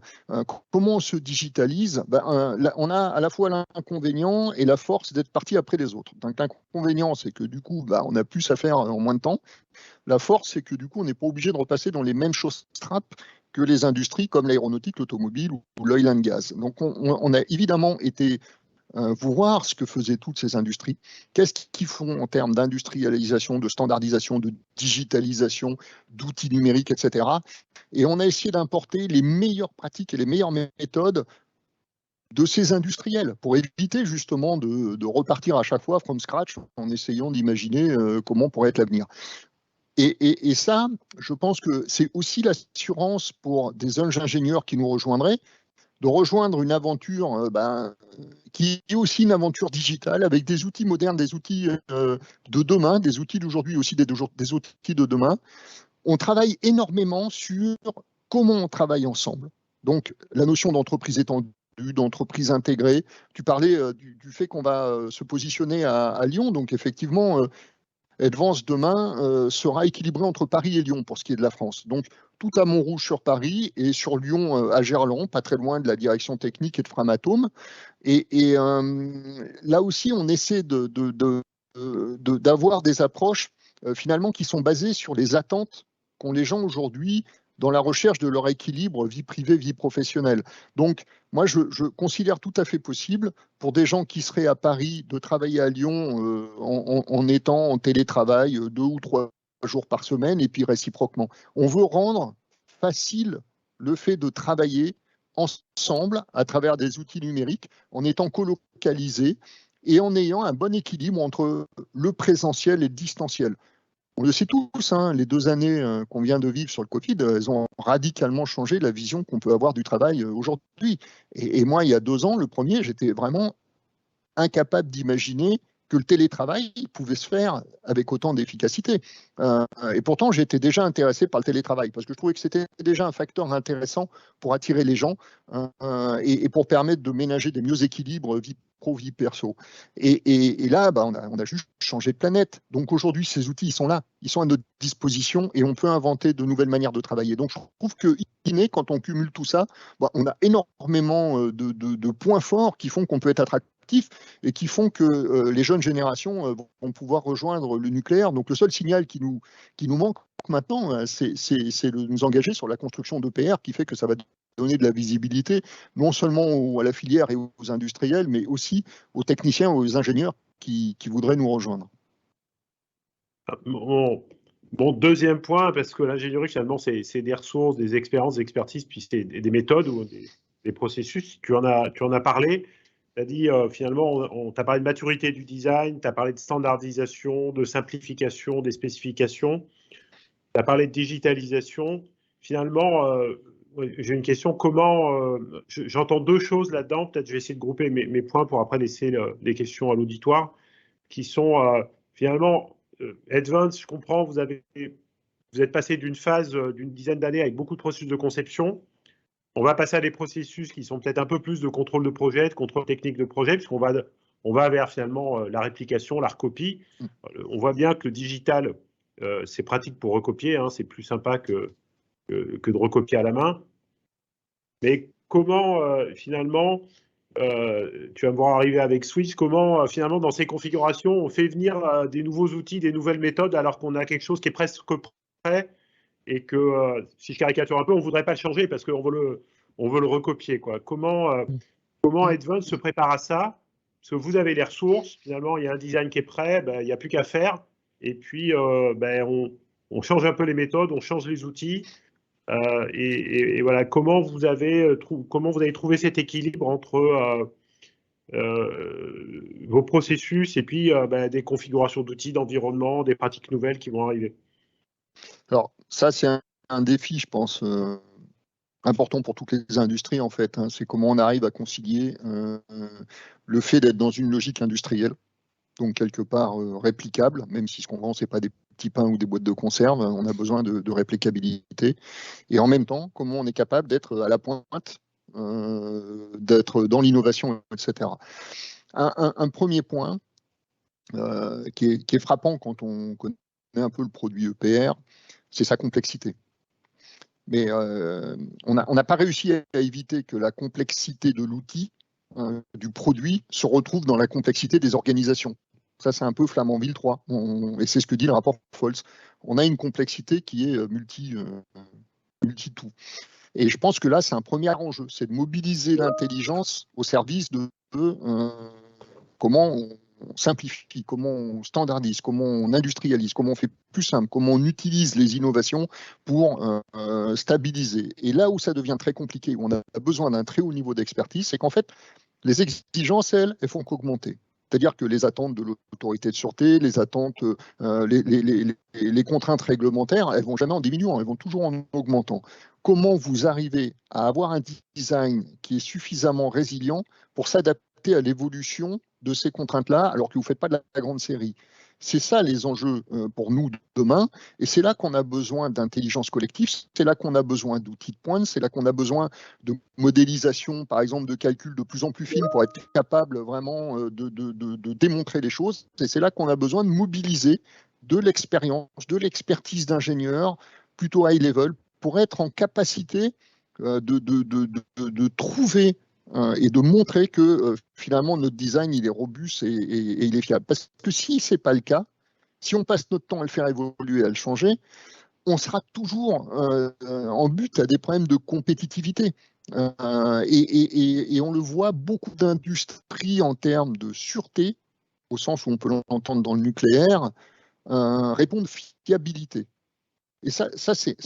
comment on se digitalise. On a à la fois l'inconvénient et la force d'être parti après les autres. Donc l'inconvénient, c'est que du coup, on a plus à faire en moins de temps. La force, c'est que du coup, on n'est pas obligé de repasser dans les mêmes choses trappes que les industries comme l'aéronautique, l'automobile ou l'oil and gas. Donc on a évidemment été voir ce que faisaient toutes ces industries, qu'est-ce qu'ils font en termes d'industrialisation, de standardisation, de digitalisation, d'outils numériques, etc. Et on a essayé d'importer les meilleures pratiques et les meilleures méthodes de ces industriels pour éviter justement de repartir à chaque fois from scratch en essayant d'imaginer comment pourrait être l'avenir. Et ça, je pense que c'est aussi l'assurance pour des jeunes ingénieurs qui nous rejoindraient, de rejoindre une aventure qui est aussi une aventure digitale avec des outils modernes, des outils de demain, des outils d'aujourd'hui aussi des outils de demain. On travaille énormément sur comment on travaille ensemble. Donc la notion d'entreprise étendue, d'entreprise intégrée. Tu parlais du fait qu'on va se positionner à Lyon, donc effectivement Advance demain sera équilibré entre Paris et Lyon pour ce qui est de la France. Donc tout à Montrouge sur Paris et sur Lyon à Gerland, pas très loin de la direction technique et de Framatome. Et là aussi, on essaie d'avoir des approches finalement qui sont basées sur les attentes qu'ont les gens aujourd'hui dans la recherche de leur équilibre vie privée, vie professionnelle. Donc, moi, je considère tout à fait possible pour des gens qui seraient à Paris de travailler à Lyon en étant en télétravail 2 ou 3 jours par semaine et puis réciproquement. On veut rendre facile le fait de travailler ensemble à travers des outils numériques en étant colocalisés et en ayant un bon équilibre entre le présentiel et le distanciel. On le sait tous, hein, les 2 années qu'on vient de vivre sur le Covid, elles ont radicalement changé la vision qu'on peut avoir du travail aujourd'hui. Et moi, il y a 2 ans, le premier, j'étais vraiment incapable d'imaginer que le télétravail pouvait se faire avec autant d'efficacité. Et pourtant, j'étais déjà intéressé par le télétravail parce que je trouvais que c'était déjà un facteur intéressant pour attirer les gens et pour permettre de ménager des mieux équilibres vie pro, vie perso. Et là, on a juste changé de planète. Donc aujourd'hui, ces outils, ils sont là, ils sont à notre disposition et on peut inventer de nouvelles manières de travailler. Donc je trouve que, quand on cumule tout ça, on a énormément de points forts qui font qu'on peut être attractif et qui font que les jeunes générations vont pouvoir rejoindre le nucléaire. Donc le seul signal qui nous manque maintenant, c'est de nous engager sur la construction d'EPR qui fait que ça va donner de la visibilité, non seulement à la filière et aux industriels, mais aussi aux techniciens, aux ingénieurs qui voudraient nous rejoindre. Mon deuxième point, parce que l'ingénierie, finalement, c'est des ressources, des expériences, des expertises, puis c'est des méthodes ou des processus. Tu en as parlé. Tu as dit, finalement, on t'a parlé de maturité du design, tu as parlé de standardisation, de simplification des spécifications, tu as parlé de digitalisation. Finalement, j'ai une question. J'entends 2 choses là-dedans. Peut-être je vais essayer de grouper mes points pour après laisser les questions à l'auditoire, qui sont finalement Advance. Je comprends, vous êtes passé d'une phase d'une dizaine d'années avec beaucoup de processus de conception. On va passer à des processus qui sont peut-être un peu plus de contrôle de projet, de contrôle technique de projet, puisqu'on va vers finalement la réplication, la recopie. On voit bien que le digital, c'est pratique pour recopier, hein, c'est plus sympa que de recopier à la main. Mais comment finalement, tu vas me voir arriver avec Switch, comment finalement dans ces configurations on fait venir des nouveaux outils, des nouvelles méthodes alors qu'on a quelque chose qui est presque prêt et que, si je caricature un peu, on ne voudrait pas le changer parce qu'on veut le recopier, quoi. Comment Advance se prépare à ça? Parce que vous avez les ressources, finalement il y a un design qui est prêt, il n'y a plus qu'à faire et puis on change un peu les méthodes, on change les outils. Et voilà, comment vous avez trouvé cet équilibre entre vos processus et puis des configurations d'outils, d'environnement, des pratiques nouvelles qui vont arriver? Alors ça, c'est un défi, je pense, important pour toutes les industries en fait. C'est comment on arrive à concilier le fait d'être dans une logique industrielle, donc quelque part réplicable, même si ce qu'on vend, c'est pas des petits pains ou des boîtes de conserve, on a besoin de réplicabilité. Et en même temps, comment on est capable d'être à la pointe, d'être dans l'innovation, etc. Un premier point qui est frappant quand on connaît un peu le produit EPR, c'est sa complexité. Mais on n'a pas réussi à éviter que la complexité de l'outil, du produit, se retrouve dans la complexité des organisations. Ça, c'est un peu Flamanville 3, et c'est ce que dit le rapport Foltz. On a une complexité qui est multi-tout. Et je pense que là, c'est un premier enjeu, c'est de mobiliser l'intelligence au service de comment on simplifie, comment on standardise, comment on industrialise, comment on fait plus simple, comment on utilise les innovations pour stabiliser. Et là où ça devient très compliqué, où on a besoin d'un très haut niveau d'expertise, c'est qu'en fait, les exigences, elles font qu'augmenter. C'est-à-dire que les attentes de l'autorité de sûreté, les attentes, les contraintes réglementaires, elles ne vont jamais en diminuant, elles vont toujours en augmentant. Comment vous arrivez à avoir un design qui est suffisamment résilient pour s'adapter à l'évolution de ces contraintes-là, alors que vous ne faites pas de la grande série? C'est ça les enjeux pour nous demain, et c'est là qu'on a besoin d'intelligence collective, c'est là qu'on a besoin d'outils de pointe, c'est là qu'on a besoin de modélisation, par exemple de calcul de plus en plus fine pour être capable vraiment de démontrer les choses, et c'est là qu'on a besoin de mobiliser de l'expérience, de l'expertise d'ingénieurs plutôt high level pour être en capacité de trouver et de montrer que finalement notre design il est robuste et il est fiable. Parce que si ce n'est pas le cas, si on passe notre temps à le faire évoluer, à le changer, on sera toujours en but à des problèmes de compétitivité. Et on le voit, beaucoup d'industries en termes de sûreté, au sens où on peut l'entendre dans le nucléaire, répondent fiabilité. Et ça c'est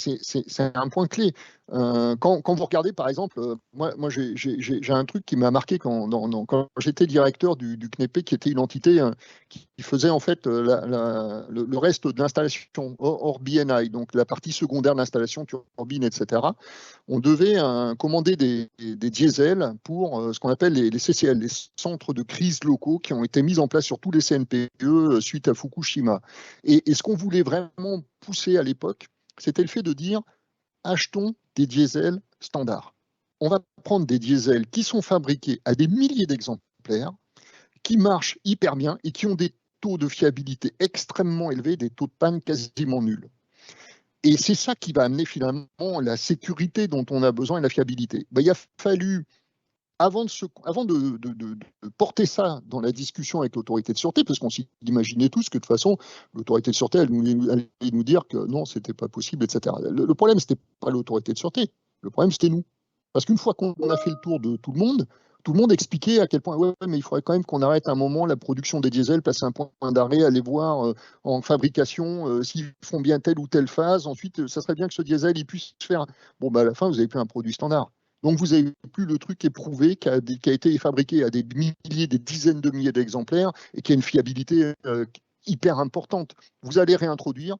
un point clé. Quand vous regardez, par exemple, moi j'ai un truc qui m'a marqué quand j'étais directeur du CNEP, qui était une entité qui faisait en fait le reste de l'installation hors BNI, donc la partie secondaire de l'installation, turbine, etc. On devait commander des diesels pour ce qu'on appelle les CCL, les centres de crise locaux, qui ont été mis en place sur tous les CNPE suite à Fukushima. Et ce qu'on voulait vraiment pousser à l'époque, c'était le fait de dire, achetons des diesels standards. On va prendre des diesels qui sont fabriqués à des milliers d'exemplaires, qui marchent hyper bien et qui ont des taux de fiabilité extrêmement élevés, des taux de panne quasiment nuls. Et c'est ça qui va amener finalement la sécurité dont on a besoin et la fiabilité. Il a fallu, avant de porter ça dans la discussion avec l'autorité de sûreté, parce qu'on s'imaginait tous que de toute façon, l'autorité de sûreté allait nous dire que non, c'était pas possible, etc. Le problème, c'était pas l'autorité de sûreté, le problème, c'était nous. Parce qu'une fois qu'on a fait le tour de tout le monde expliquait à quel point, ouais, mais il faudrait quand même qu'on arrête un moment la production des diesels, passer un point d'arrêt, aller voir en fabrication s'ils font bien telle ou telle phase. Ensuite, ça serait bien que ce diesel il puisse faire. Bon, à la fin, vous n'avez plus un produit standard. Donc, vous n'avez plus le truc éprouvé qui a été fabriqué à des milliers, des dizaines de milliers d'exemplaires et qui a une fiabilité hyper importante. Vous allez réintroduire,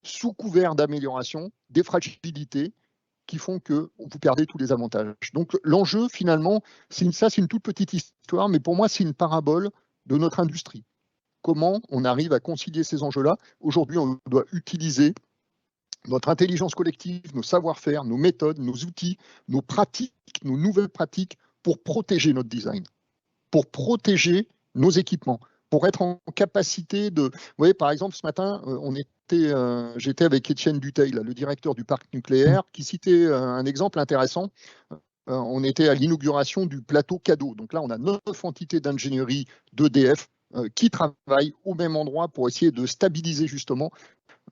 sous couvert d'amélioration, des fragilités qui font que vous perdez tous les avantages. Donc l'enjeu, finalement, c'est une toute petite histoire, mais pour moi, c'est une parabole de notre industrie. Comment on arrive à concilier ces enjeux-là? Aujourd'hui, on doit utiliser notre intelligence collective, nos savoir-faire, nos méthodes, nos outils, nos pratiques, nos nouvelles pratiques pour protéger notre design, pour protéger nos équipements, pour être en capacité de... Vous voyez, par exemple, ce matin, j'étais avec Étienne Dutheil, le directeur du parc nucléaire, qui citait un exemple intéressant. On était à l'inauguration du plateau cadeau. Donc là, on a 9 entités d'ingénierie d'EDF qui travaillent au même endroit pour essayer de stabiliser justement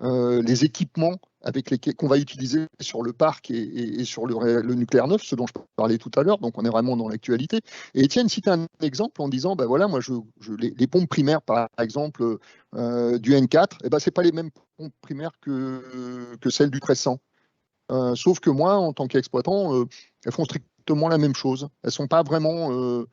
les équipements qu'on va utiliser sur le parc et sur le nucléaire neuf, ce dont je parlais tout à l'heure. Donc on est vraiment dans l'actualité. Et Étienne citait un exemple en disant, voilà, moi les pompes primaires, par exemple, du N4, c'est pas les mêmes pompes primaires que celles du 1300. Sauf que moi, en tant qu'exploitant, elles font strictement la même chose. Elles sont pas vraiment...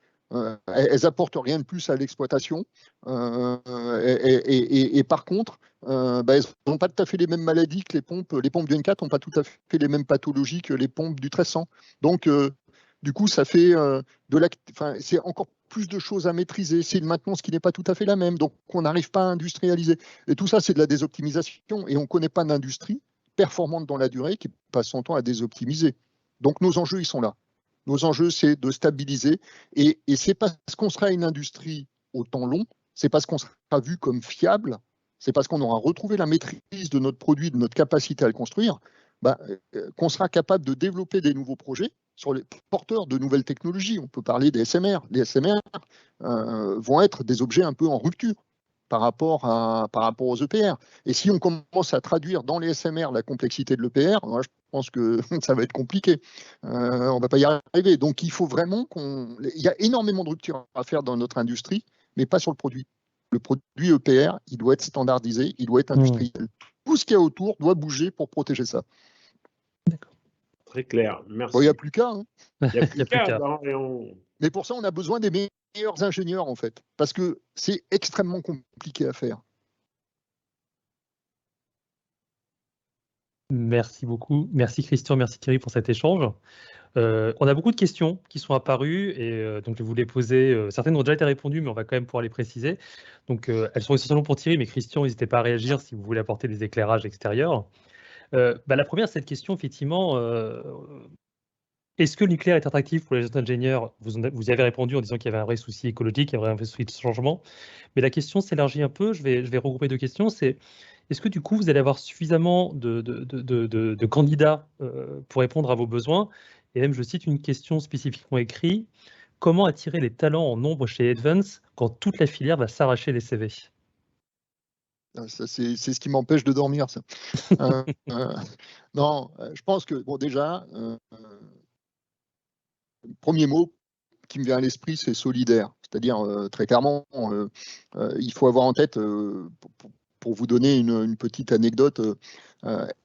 elles apportent rien de plus à l'exploitation. Et par contre, elles n'ont pas tout à fait les mêmes maladies que les pompes. Les pompes du N4 n'ont pas tout à fait les mêmes pathologies que les pompes du 1300. Donc, du coup, ça fait c'est encore plus de choses à maîtriser. C'est une maintenance qui n'est pas tout à fait la même. Donc, on n'arrive pas à industrialiser. Et tout ça, c'est de la désoptimisation. Et on ne connaît pas d'industrie performante dans la durée qui passe son temps à désoptimiser. Donc, nos enjeux, ils sont là. Nos enjeux, c'est de stabiliser. Et c'est parce qu'on sera une industrie au temps long, c'est parce qu'on sera vu comme fiable, c'est parce qu'on aura retrouvé la maîtrise de notre produit, de notre capacité à le construire, qu'on sera capable de développer des nouveaux projets sur les porteurs de nouvelles technologies. On peut parler des SMR. Les SMR vont être des objets un peu en rupture par rapport aux EPR. Et si on commence à traduire dans les SMR la complexité de l'EPR, moi, je pense que ça va être compliqué. On ne va pas y arriver. Donc, il faut vraiment il y a énormément de ruptures à faire dans notre industrie, mais pas sur le produit. Le produit EPR, il doit être standardisé, il doit être industriel. Tout ce qu'il y a autour doit bouger pour protéger ça. D'accord. Très clair. Merci. Bon, il n'y a plus qu'à. Hein. Il n'y a plus qu'à. Mais pour ça, on a besoin des meilleurs ingénieurs, en fait, parce que c'est extrêmement compliqué à faire. Merci beaucoup. Merci Christian, merci Thierry pour cet échange. On a beaucoup de questions qui sont apparues et donc je vais vous les poser. Certaines ont déjà été répondues, mais on va quand même pouvoir les préciser. Donc elles sont essentiellement pour Thierry, mais Christian, n'hésitez pas à réagir si vous voulez apporter des éclairages extérieurs. La première, cette question, effectivement, est-ce que le nucléaire est attractif pour les jeunes ingénieurs? Vous y avez répondu en disant qu'il y avait un vrai souci écologique, il y avait un vrai souci de changement. Mais la question s'élargit un peu, je vais regrouper 2 questions. C'est, est-ce que du coup, vous allez avoir suffisamment de candidats pour répondre à vos besoins? Et même, je cite une question spécifiquement écrite, comment attirer les talents en nombre chez Advance quand toute la filière va s'arracher les CV? C'est ce qui m'empêche de dormir, ça. Non, je pense que, bon, déjà, le premier mot qui me vient à l'esprit, c'est solidaire. C'est-à-dire, très clairement, il faut avoir en tête, pour vous donner une petite anecdote,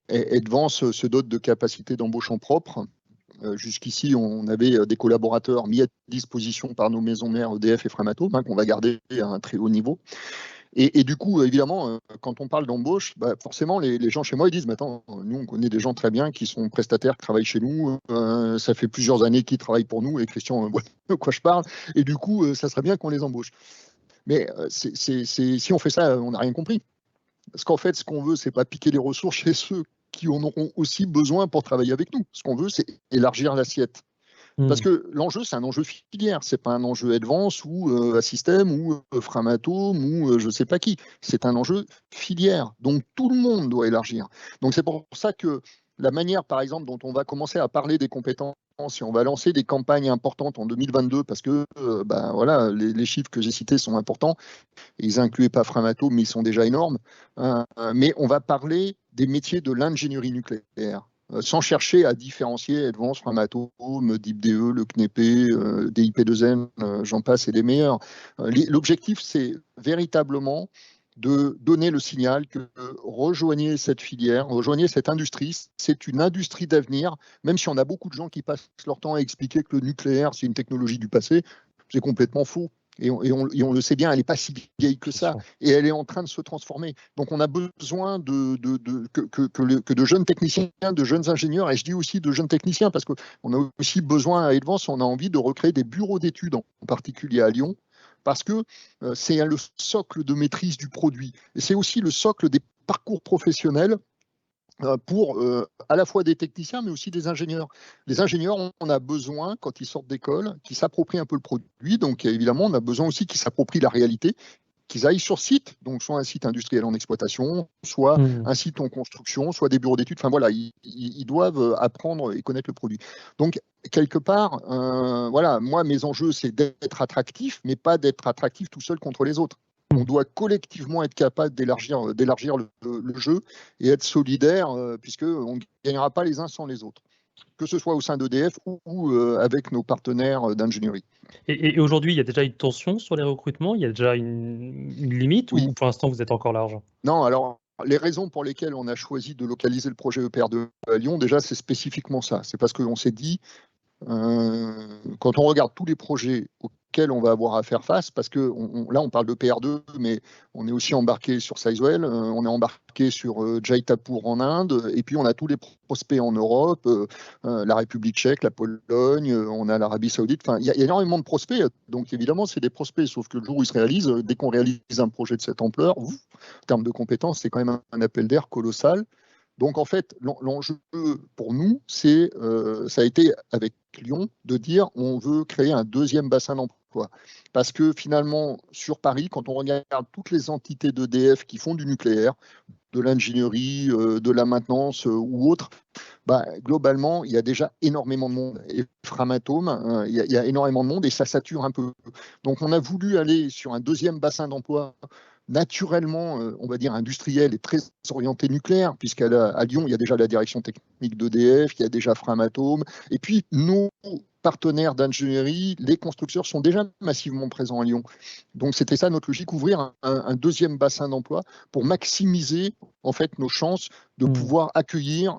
Advance se dote de capacités d'embauche en propre. Jusqu'ici, on avait des collaborateurs mis à disposition par nos maisons mères EDF et Framatome, qu'on va garder à un très haut niveau. Et du coup, évidemment, quand on parle d'embauche, forcément, les gens chez moi, ils disent, mais attends, nous, on connaît des gens très bien qui sont prestataires, qui travaillent chez nous, ça fait plusieurs années qu'ils travaillent pour nous, et Christian, de quoi je parle, et du coup, ça serait bien qu'on les embauche. Mais si on fait ça, on n'a rien compris. Parce qu'en fait, ce qu'on veut, c'est pas piquer les ressources chez ceux qui en auront aussi besoin pour travailler avec nous. Ce qu'on veut, c'est élargir l'assiette. Parce que l'enjeu, c'est un enjeu filière, c'est pas un enjeu Advance ou Assystem ou Framatome ou je sais pas qui. C'est un enjeu filière. Donc tout le monde doit élargir. Donc c'est pour ça que la manière, par exemple, dont on va commencer à parler des compétences et on va lancer des campagnes importantes en 2022 parce que voilà, les chiffres que j'ai cités sont importants. Ils incluaient pas Framatome, mais ils sont déjà énormes. Mais on va parler des métiers de l'ingénierie nucléaire. Sans chercher à différencier Advance, Framatome, DeepDE, le CNEP, DIP2N, j'en passe, et des meilleurs. L'objectif, c'est véritablement de donner le signal que rejoignez cette filière, rejoignez cette industrie. C'est une industrie d'avenir, même si on a beaucoup de gens qui passent leur temps à expliquer que le nucléaire, c'est une technologie du passé. C'est complètement faux. Et on le sait bien, elle n'est pas si vieille que ça, et elle est en train de se transformer. Donc on a besoin que de jeunes techniciens, de jeunes ingénieurs, et je dis aussi de jeunes techniciens, parce qu'on a aussi besoin à Advance, on a envie de recréer des bureaux d'études, en particulier à Lyon, parce que c'est le socle de maîtrise du produit. Et c'est aussi le socle des parcours professionnels pour à la fois des techniciens, mais aussi des ingénieurs. Les ingénieurs, on a besoin, quand ils sortent d'école, qu'ils s'approprient un peu le produit. Donc, évidemment, on a besoin aussi qu'ils s'approprient la réalité, qu'ils aillent sur site, donc soit un site industriel en exploitation, soit un site en construction, soit des bureaux d'études. Enfin, voilà, ils doivent apprendre et connaître le produit. Donc, quelque part, voilà, moi, mes enjeux, c'est d'être attractif, mais pas d'être attractif tout seul contre les autres. On doit collectivement être capable d'élargir le jeu et être solidaire, puisqu'on ne gagnera pas les uns sans les autres, que ce soit au sein d'EDF ou avec nos partenaires d'ingénierie. Et aujourd'hui, il y a déjà une tension sur les recrutements? Il y a déjà une limite, Oui. ou pour l'instant, vous êtes encore large? Non, alors, les raisons pour lesquelles on a choisi de localiser le projet EPR2 à Lyon, déjà, c'est spécifiquement ça. C'est parce qu'on s'est dit, quand on regarde tous les projets auxquels on va avoir à faire face, parce que là on parle de PR2, mais on est aussi embarqué sur Sizewell, on est embarqué sur Jaitapur en Inde, et puis on a tous les prospects en Europe, la République tchèque, la Pologne, on a l'Arabie Saoudite, enfin il y a énormément de prospects, donc évidemment c'est des prospects, sauf que le jour où ils se réalisent, dès qu'on réalise un projet de cette ampleur, en termes de compétences, c'est quand même un appel d'air colossal. Donc en fait, l'enjeu pour nous, ça a été avec Lyon de dire on veut créer un deuxième bassin d'emploi. Parce que finalement, sur Paris, quand on regarde toutes les entités d'EDF qui font du nucléaire, de l'ingénierie, de la maintenance ou autre, globalement, il y a déjà énormément de monde. Et Framatome, il y a énormément de monde et ça sature un peu. Donc on a voulu aller sur un deuxième bassin d'emploi naturellement, on va dire, industriel et très orienté nucléaire, puisqu'à Lyon, il y a déjà la direction technique d'EDF, il y a déjà Framatome, et puis nos partenaires d'ingénierie, les constructeurs sont déjà massivement présents à Lyon. Donc c'était ça notre logique, ouvrir un deuxième bassin d'emploi pour maximiser en fait nos chances de pouvoir accueillir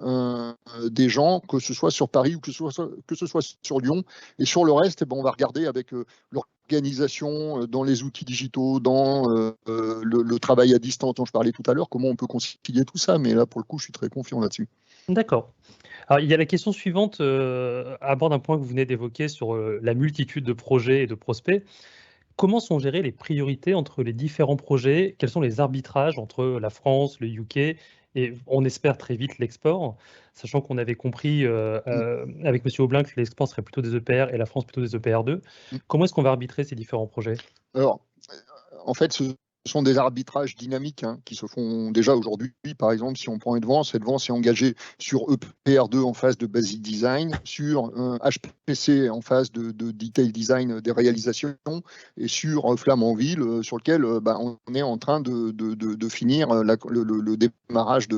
des gens, que ce soit sur Paris ou que ce soit sur Lyon. Et sur le reste, on va regarder avec l'organisation dans les outils digitaux, dans le travail à distance dont je parlais tout à l'heure, comment on peut concilier tout ça. Mais là, pour le coup, je suis très confiant là-dessus. D'accord. Alors, il y a la question suivante, aborde un point que vous venez d'évoquer sur la multitude de projets et de prospects. Comment sont gérées les priorités entre les différents projets? Quels sont les arbitrages entre la France, le UK et on espère très vite l'export, sachant qu'on avait compris avec M. Aublin que l'export serait plutôt des EPR et la France plutôt des EPR2. Comment est-ce qu'on va arbitrer ces différents projets? Alors, en fait, sont des arbitrages dynamiques qui se font déjà aujourd'hui. Par exemple, si on prend Advance est engagé sur EPR2 en phase de basic design, sur HPC en phase de detail design des réalisations et sur Flamanville sur lequel on est en train de finir le démarrage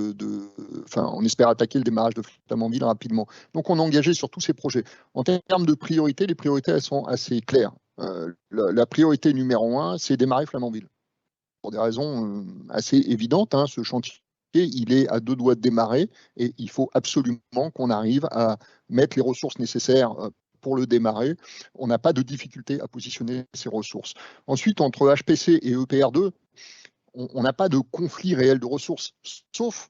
enfin, on espère attaquer le démarrage de Flamanville rapidement. Donc on est engagé sur tous ces projets. En termes de priorité, les priorités elles sont assez claires. La priorité numéro 1, c'est démarrer Flamanville. Pour des raisons assez évidentes, ce chantier, il est à 2 doigts de démarrer et il faut absolument qu'on arrive à mettre les ressources nécessaires pour le démarrer. On n'a pas de difficulté à positionner ces ressources. Ensuite, entre HPC et EPR2, on n'a pas de conflit réel de ressources, sauf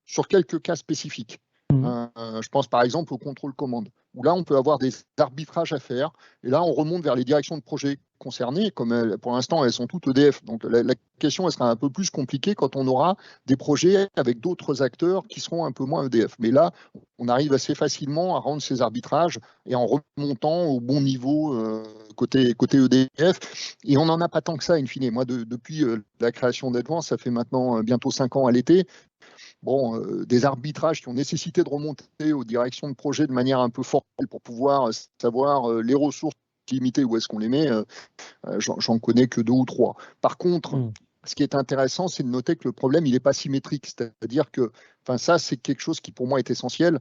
sur quelques cas spécifiques. Je pense par exemple au contrôle commande, où là on peut avoir des arbitrages à faire, et là on remonte vers les directions de projet concernées, comme pour l'instant elles sont toutes EDF, donc la question elle sera un peu plus compliquée quand on aura des projets avec d'autres acteurs qui seront un peu moins EDF. Mais là on arrive assez facilement à rendre ces arbitrages et en remontant au bon niveau côté EDF, et on n'en a pas tant que ça in fine. Moi depuis la création d'Advance, ça fait maintenant bientôt 5 ans à l'été. Des arbitrages qui ont nécessité de remonter aux directions de projet de manière un peu formelle pour pouvoir savoir les ressources limitées, où est-ce qu'on les met, j'en connais que 2 ou 3. Par contre, ce qui est intéressant, c'est de noter que le problème, il n'est pas symétrique. C'est-à-dire que, ça, c'est quelque chose qui pour moi est essentiel.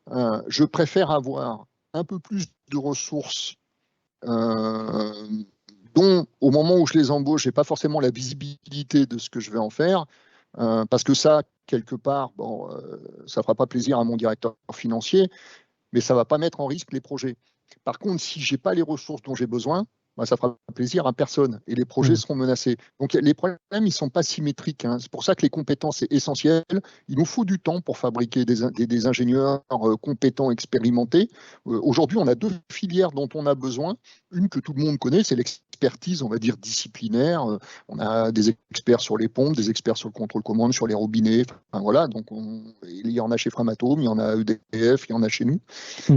Je préfère avoir un peu plus de ressources dont, au moment où je les embauche, je n'ai pas forcément la visibilité de ce que je vais en faire. Parce que ça, quelque part, ça ne fera pas plaisir à mon directeur financier, mais ça ne va pas mettre en risque les projets. Par contre, si je n'ai pas les ressources dont j'ai besoin, ça fera plaisir à personne et les projets seront menacés. Donc les problèmes, ils ne sont pas symétriques. C'est pour ça que les compétences sont essentielles. Il nous faut du temps pour fabriquer des ingénieurs compétents, expérimentés. Aujourd'hui, on a 2 filières dont on a besoin. Une que tout le monde connaît, c'est l'expertise, on va dire, disciplinaire. On a des experts sur les pompes, des experts sur le contrôle commande, sur les robinets. Voilà, donc il y en a chez Framatome, il y en a EDF, il y en a chez nous.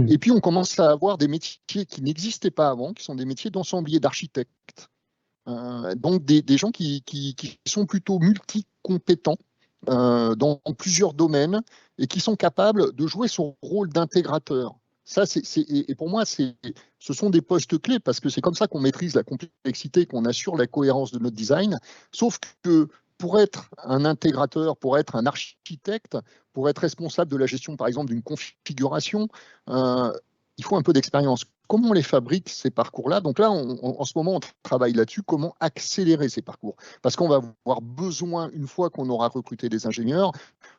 Et puis on commence à avoir des métiers qui n'existaient pas avant, qui sont des métiers d'ensembliers, d'architectes. Donc des gens qui sont plutôt multicompétents dans plusieurs domaines et qui sont capables de jouer son rôle d'intégrateur. Ça, et pour moi, ce sont des postes clés parce que c'est comme ça qu'on maîtrise la complexité, qu'on assure la cohérence de notre design. Sauf que pour être un intégrateur, pour être un architecte, pour être responsable de la gestion, par exemple, d'une configuration, il faut un peu d'expérience. Comment on les fabrique, ces parcours-là? Donc là, en ce moment, on travaille là-dessus, comment accélérer ces parcours. Parce qu'on va avoir besoin, une fois qu'on aura recruté des ingénieurs,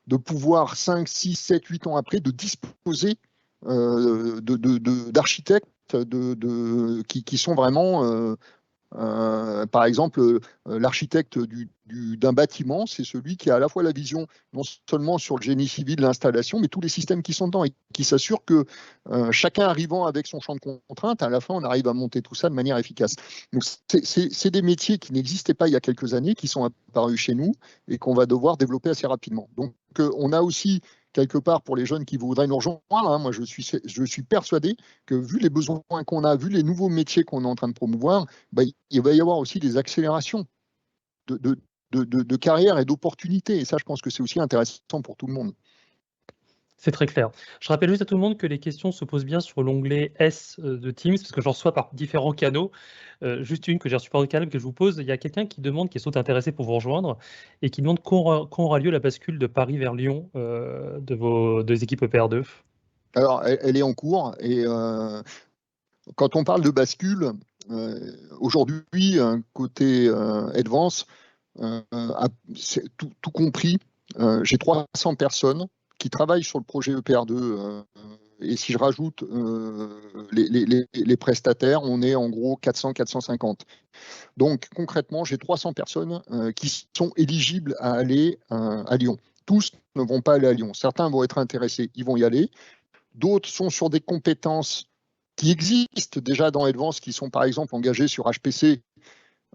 de pouvoir 5, 6, 7, 8 ans après, de disposer d'architectes qui sont vraiment... par exemple, l'architecte d'un bâtiment, c'est celui qui a à la fois la vision non seulement sur le génie civil, l'installation, mais tous les systèmes qui sont dedans et qui s'assure que chacun arrivant avec son champ de contraintes, à la fin, on arrive à monter tout ça de manière efficace. Donc, c'est des métiers qui n'existaient pas il y a quelques années, qui sont apparus chez nous et qu'on va devoir développer assez rapidement. Donc, on a aussi quelque part pour les jeunes qui voudraient nous rejoindre, moi je suis persuadé que vu les besoins qu'on a, vu les nouveaux métiers qu'on est en train de promouvoir, il va y avoir aussi des accélérations de carrière et d'opportunités. Et ça, je pense que c'est aussi intéressant pour tout le monde. C'est très clair. Je rappelle juste à tout le monde que les questions se posent bien sur l'onglet S de Teams, parce que j'en reçois par différents canaux. Juste une que j'ai reçue par le canal que je vous pose. Il y a quelqu'un qui demande, qui est saute intéressé pour vous rejoindre, et qui demande quand aura lieu la bascule de Paris vers Lyon des équipes EPR2. Alors, elle est en cours, et quand on parle de bascule, aujourd'hui, côté Advance, tout compris, j'ai 300 personnes qui travaillent sur le projet EPR2 et si je rajoute les prestataires, on est en gros 400-450. Donc concrètement, j'ai 300 personnes qui sont éligibles à aller à Lyon. Tous ne vont pas aller à Lyon. Certains vont être intéressés, ils vont y aller. D'autres sont sur des compétences qui existent déjà dans Advance, qui sont par exemple engagés sur HPC,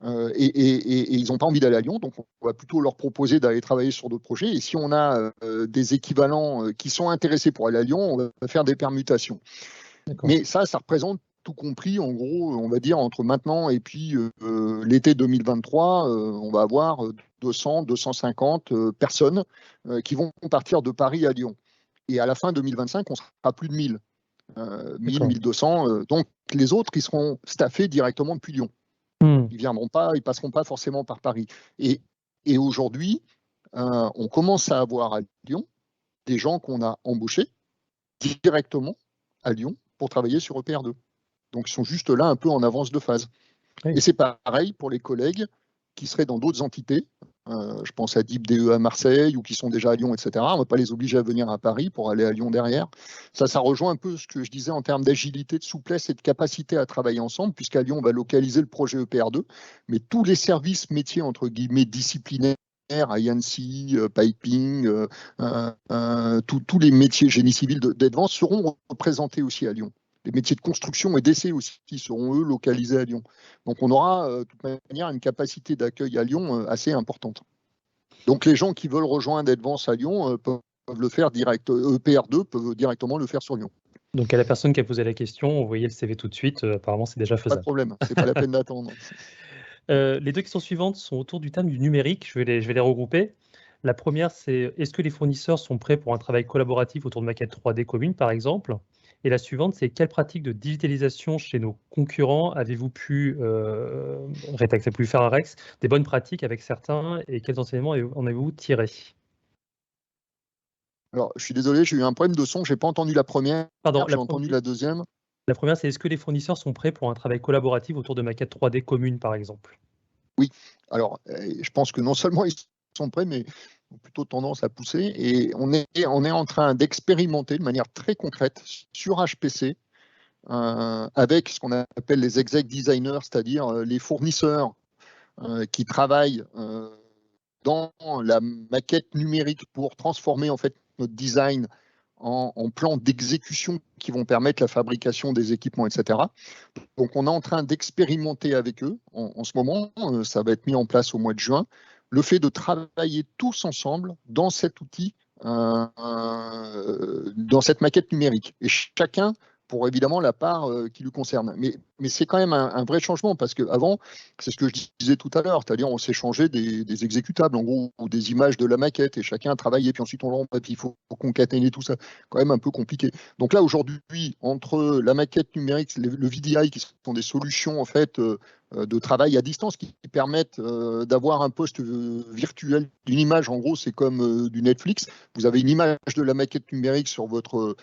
et ils n'ont pas envie d'aller à Lyon, donc on va plutôt leur proposer d'aller travailler sur d'autres projets. Et si on a des équivalents qui sont intéressés pour aller à Lyon, on va faire des permutations. Mais ça représente tout compris, en gros, on va dire entre maintenant et puis l'été 2023, on va avoir 200, 250 personnes qui vont partir de Paris à Lyon. Et à la fin 2025, on sera à plus de 1000, 1000, 1200. Donc les autres, ils seront staffés directement depuis Lyon. Ils viendront pas, ils passeront pas forcément par Paris. Et aujourd'hui, on commence à avoir à Lyon des gens qu'on a embauchés directement à Lyon pour travailler sur EPR2. Donc, ils sont juste là un peu en avance de phase. Oui. Et c'est pareil pour les collègues qui seraient dans d'autres entités. Je pense à DIP DE à Marseille ou qui sont déjà à Lyon, etc. On ne va pas les obliger à venir à Paris pour aller à Lyon derrière. Ça rejoint un peu ce que je disais en termes d'agilité, de souplesse et de capacité à travailler ensemble, puisqu'à Lyon, on va localiser le projet EPR2, mais tous les services métiers, entre guillemets, disciplinaires, INC, piping, tous les métiers génie civil d'Advance seront représentés aussi à Lyon. Les métiers de construction et d'essai aussi seront, eux, localisés à Lyon. Donc, on aura, de toute manière, une capacité d'accueil à Lyon assez importante. Donc, les gens qui veulent rejoindre Advance à Lyon peuvent le faire direct. EPR2 peuvent directement le faire sur Lyon. Donc, à la personne qui a posé la question, envoyez le CV tout de suite. Apparemment, c'est déjà faisable. Pas de problème, c'est pas la peine d'attendre. Les deux questions suivantes sont autour du thème du numérique. Je vais les regrouper. La première, c'est est-ce que les fournisseurs sont prêts pour un travail collaboratif autour de maquettes 3D communes, par exemple? Et la suivante, c'est quelles pratiques de digitalisation chez nos concurrents avez-vous pu faire à Rex, des bonnes pratiques avec certains, et quels enseignements en avez-vous tiré? Alors, je suis désolé, j'ai eu un problème de son, je n'ai pas entendu la première, Pardon, j'ai entendu la deuxième. La première, c'est est-ce que les fournisseurs sont prêts pour un travail collaboratif autour de maquettes 3D communes, par exemple? Oui, alors je pense que non seulement ils sont prêts, mais ont plutôt tendance à pousser. Et on est en train d'expérimenter de manière très concrète sur HPC avec ce qu'on appelle les exec designers, c'est-à-dire les fournisseurs qui travaillent dans la maquette numérique pour transformer en fait notre design en plans d'exécution qui vont permettre la fabrication des équipements, etc. Donc, on est en train d'expérimenter avec eux en ce moment, ça va être mis en place au mois de juin, le fait de travailler tous ensemble dans cet outil, dans cette maquette numérique. Et chacun pour évidemment la part qui lui concerne. Mais c'est quand même un vrai changement parce qu'avant, c'est ce que je disais tout à l'heure, c'est-à-dire on s'échangeait des exécutables, en gros, ou des images de la maquette et chacun travaillait, puis ensuite on l'envoie, puis il faut concaténer tout ça. Quand même un peu compliqué. Donc là, aujourd'hui, entre la maquette numérique, le VDI, qui sont des solutions en fait de travail à distance qui permettent d'avoir un poste virtuel d'une image. En gros, c'est comme du Netflix. Vous avez une image de la maquette numérique sur votre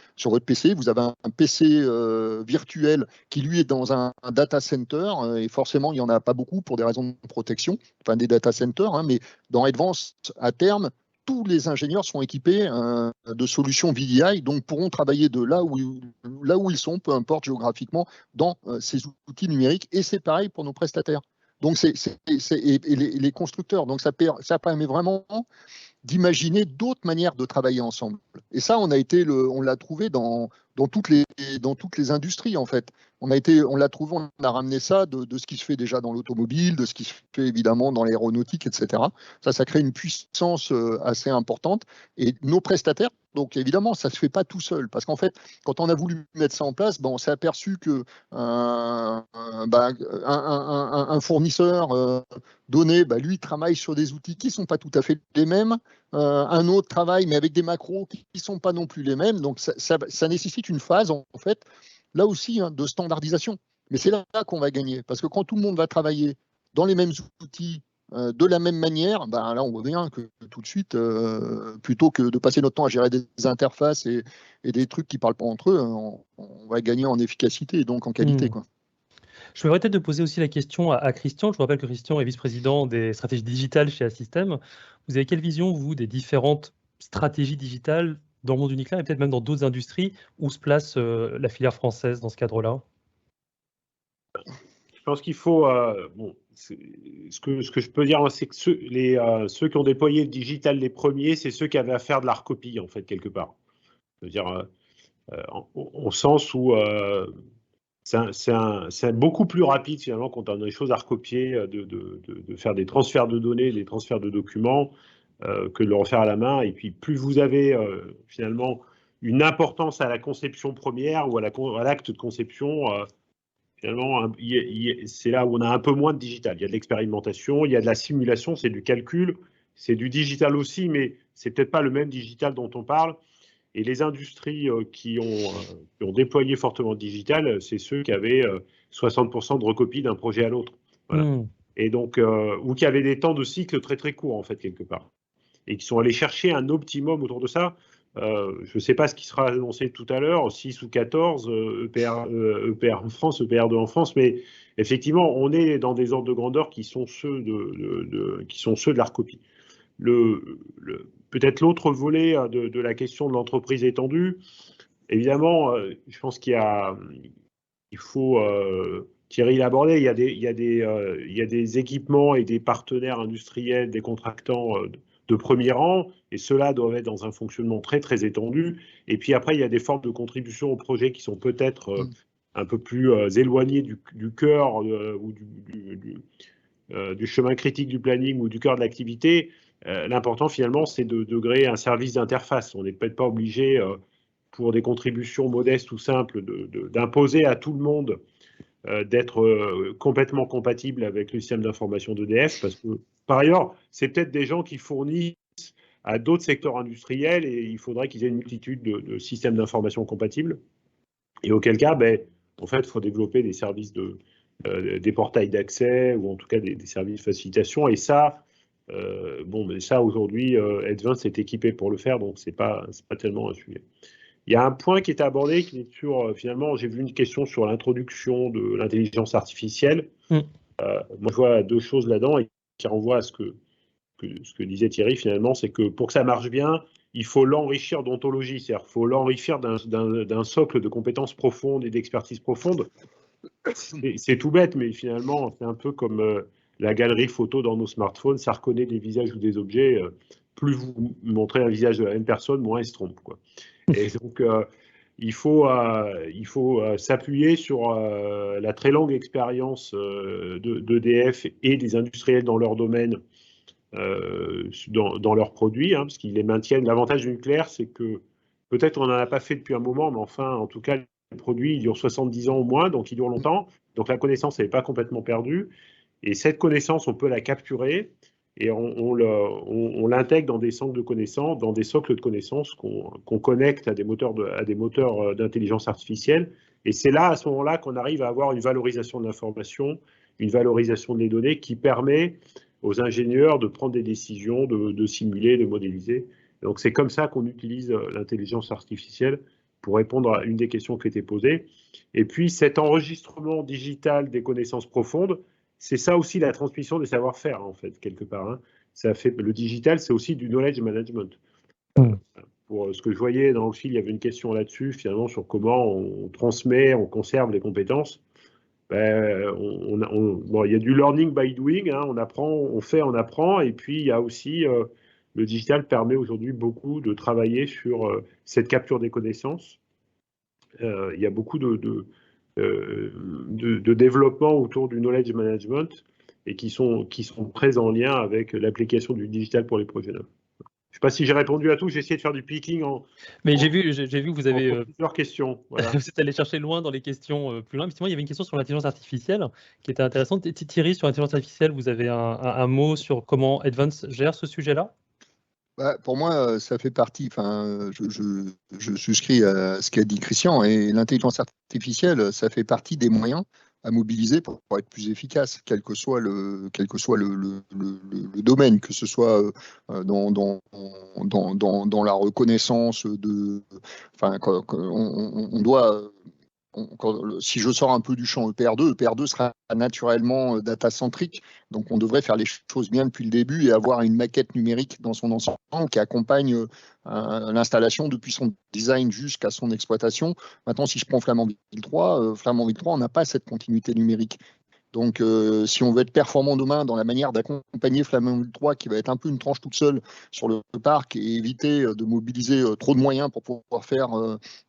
PC. Vous avez un PC virtuel qui, lui, est dans un data center. Et forcément, il n'y en a pas beaucoup pour des raisons de protection, enfin des data centers. Mais dans Advance, à terme, tous les ingénieurs sont équipés de solutions VDI, donc pourront travailler de là où ils sont, peu importe géographiquement, dans ces outils numériques. Et c'est pareil pour nos prestataires. Donc, et les constructeurs. Donc, ça permet vraiment d'imaginer d'autres manières de travailler ensemble. Et ça, on l'a trouvé dans toutes les industries, en fait. On l'a trouvé, on a ramené ça de ce qui se fait déjà dans l'automobile, de ce qui se fait évidemment dans l'aéronautique, etc. Ça crée une puissance assez importante. Et nos prestataires, donc évidemment, ça ne se fait pas tout seul. Parce qu'en fait, quand on a voulu mettre ça en place, on s'est aperçu que un fournisseur donné, lui, travaille sur des outils qui ne sont pas tout à fait les mêmes. Un autre travail, mais avec des macros qui ne sont pas non plus les mêmes. Donc, ça nécessite une phase, en fait, là aussi, de standardisation. Mais c'est là qu'on va gagner. Parce que quand tout le monde va travailler dans les mêmes outils, de la même manière, là, on voit bien que tout de suite, plutôt que de passer notre temps à gérer des interfaces et des trucs qui ne parlent pas entre eux, on va gagner en efficacité et donc en qualité, quoi. Je me permets de poser aussi la question à Christian. Je vous rappelle que Christian est vice-président des stratégies digitales chez Assystem. Vous avez quelle vision, vous, des différentes stratégies digitales dans le monde du nucléaire et peut-être même dans d'autres industries où se place la filière française dans ce cadre-là? Je pense qu'il faut... ce que je peux dire, c'est que ceux qui ont déployé le digital les premiers, c'est ceux qui avaient à faire de la recopie, en fait, quelque part. C'est-à-dire, au sens où... c'est beaucoup plus rapide finalement quand on a des choses à recopier, de faire des transferts de données, des transferts de documents, que de le refaire à la main. Et puis plus vous avez finalement une importance à la conception première ou à l'acte de conception, finalement, c'est là où on a un peu moins de digital. Il y a de l'expérimentation, il y a de la simulation, c'est du calcul, c'est du digital aussi, mais c'est peut-être pas le même digital dont on parle. Et les industries qui ont déployé fortement le digital, c'est ceux qui avaient 60% de recopie d'un projet à l'autre. Voilà. Et donc, ou qui avaient des temps de cycle très très courts, en fait, quelque part. Et qui sont allés chercher un optimum autour de ça. Je ne sais pas ce qui sera annoncé tout à l'heure, 6 ou 14 EPR en France, EPR2 en France, mais effectivement, on est dans des ordres de grandeur qui sont ceux de la recopie. Peut-être l'autre volet de la question de l'entreprise étendue, évidemment, je pense il faut, Thierry l'a abordé, il y a des équipements et des partenaires industriels, des contractants de premier rang, et ceux-là doivent être dans un fonctionnement très très étendu. Et puis après, il y a des formes de contribution au projet qui sont peut-être un peu plus éloignées du cœur ou du chemin critique du planning ou du cœur de l'activité. L'important finalement, c'est de créer un service d'interface. On n'est peut-être pas obligé, pour des contributions modestes ou simples, d'imposer à tout le monde d'être complètement compatible avec le système d'information d'EDF, parce que par ailleurs, c'est peut-être des gens qui fournissent à d'autres secteurs industriels et il faudrait qu'ils aient une multitude de systèmes d'information compatibles. Et auquel cas, en fait, il faut développer des services des portails d'accès ou en tout cas des services de facilitation. Et ça, mais ça aujourd'hui, Advance est équipé pour le faire, donc c'est pas tellement un sujet. Il y a un point qui est abordé qui est sur, finalement, j'ai vu une question sur l'introduction de l'intelligence artificielle. Moi, je vois deux choses là-dedans et qui renvoient à ce que disait Thierry, finalement, c'est que pour que ça marche bien, il faut l'enrichir d'ontologie, c'est-à-dire qu'il faut l'enrichir d'un socle de compétences profondes et d'expertise profonde. C'est tout bête, mais finalement, c'est un peu comme la galerie photo dans nos smartphones, ça reconnaît des visages ou des objets. Plus vous montrez un visage de la même personne, moins elle se trompe, quoi. Et donc, il faut s'appuyer sur la très longue expérience d'EDF et des industriels dans leur domaine, dans leurs produits, hein, parce qu'ils les maintiennent. L'avantage du nucléaire, c'est que peut-être on n'en a pas fait depuis un moment, mais enfin, en tout cas, le produit, il dure 70 ans au moins, donc il dure longtemps. Donc la connaissance n'est pas complètement perdue. Et cette connaissance, on peut la capturer et on l'intègre dans des centres de connaissances, dans des socles de connaissances qu'on connecte à des moteurs d'intelligence artificielle. Et c'est là, à ce moment-là, qu'on arrive à avoir une valorisation de l'information, une valorisation des données qui permet aux ingénieurs de prendre des décisions, de simuler, de modéliser. Donc c'est comme ça qu'on utilise l'intelligence artificielle pour répondre à une des questions qui était posée. Et puis cet enregistrement digital des connaissances profondes, c'est ça aussi la transmission des savoir-faire, en fait, quelque part. Hein. Le digital, c'est aussi du knowledge management. Pour ce que je voyais dans le fil, il y avait une question là-dessus, finalement, sur comment on transmet, on conserve les compétences. Il y a du learning by doing, hein, on apprend, on fait, on apprend, et puis il y a aussi, le digital permet aujourd'hui beaucoup de travailler sur cette capture des connaissances. Il y a beaucoup de développement autour du knowledge management et qui sont très en lien avec l'application du digital pour les projets neufs. Je ne sais pas si j'ai répondu à tout, j'ai essayé de faire du picking Mais j'ai vu que vous avez plusieurs questions. Voilà. Vous êtes allé chercher loin dans les questions plus loin. Effectivement, il y avait une question sur l'intelligence artificielle qui était intéressante. Thierry, sur l'intelligence artificielle, vous avez un mot sur comment Advance gère ce sujet-là ? Pour moi, ça fait partie, je souscris à ce qu'a dit Christian, et l'intelligence artificielle, ça fait partie des moyens à mobiliser pour être plus efficace, quel que soit le domaine, que ce soit dans la reconnaissance on doit... Si je sors un peu du champ EPR2 sera naturellement data-centrique, donc on devrait faire les choses bien depuis le début et avoir une maquette numérique dans son ensemble qui accompagne l'installation depuis son design jusqu'à son exploitation. Maintenant, si je prends Flamanville 3, on n'a pas cette continuité numérique. Donc, si on veut être performant demain dans la manière d'accompagner Flamanville 3, qui va être un peu une tranche toute seule sur le parc, et éviter de mobiliser trop de moyens pour pouvoir faire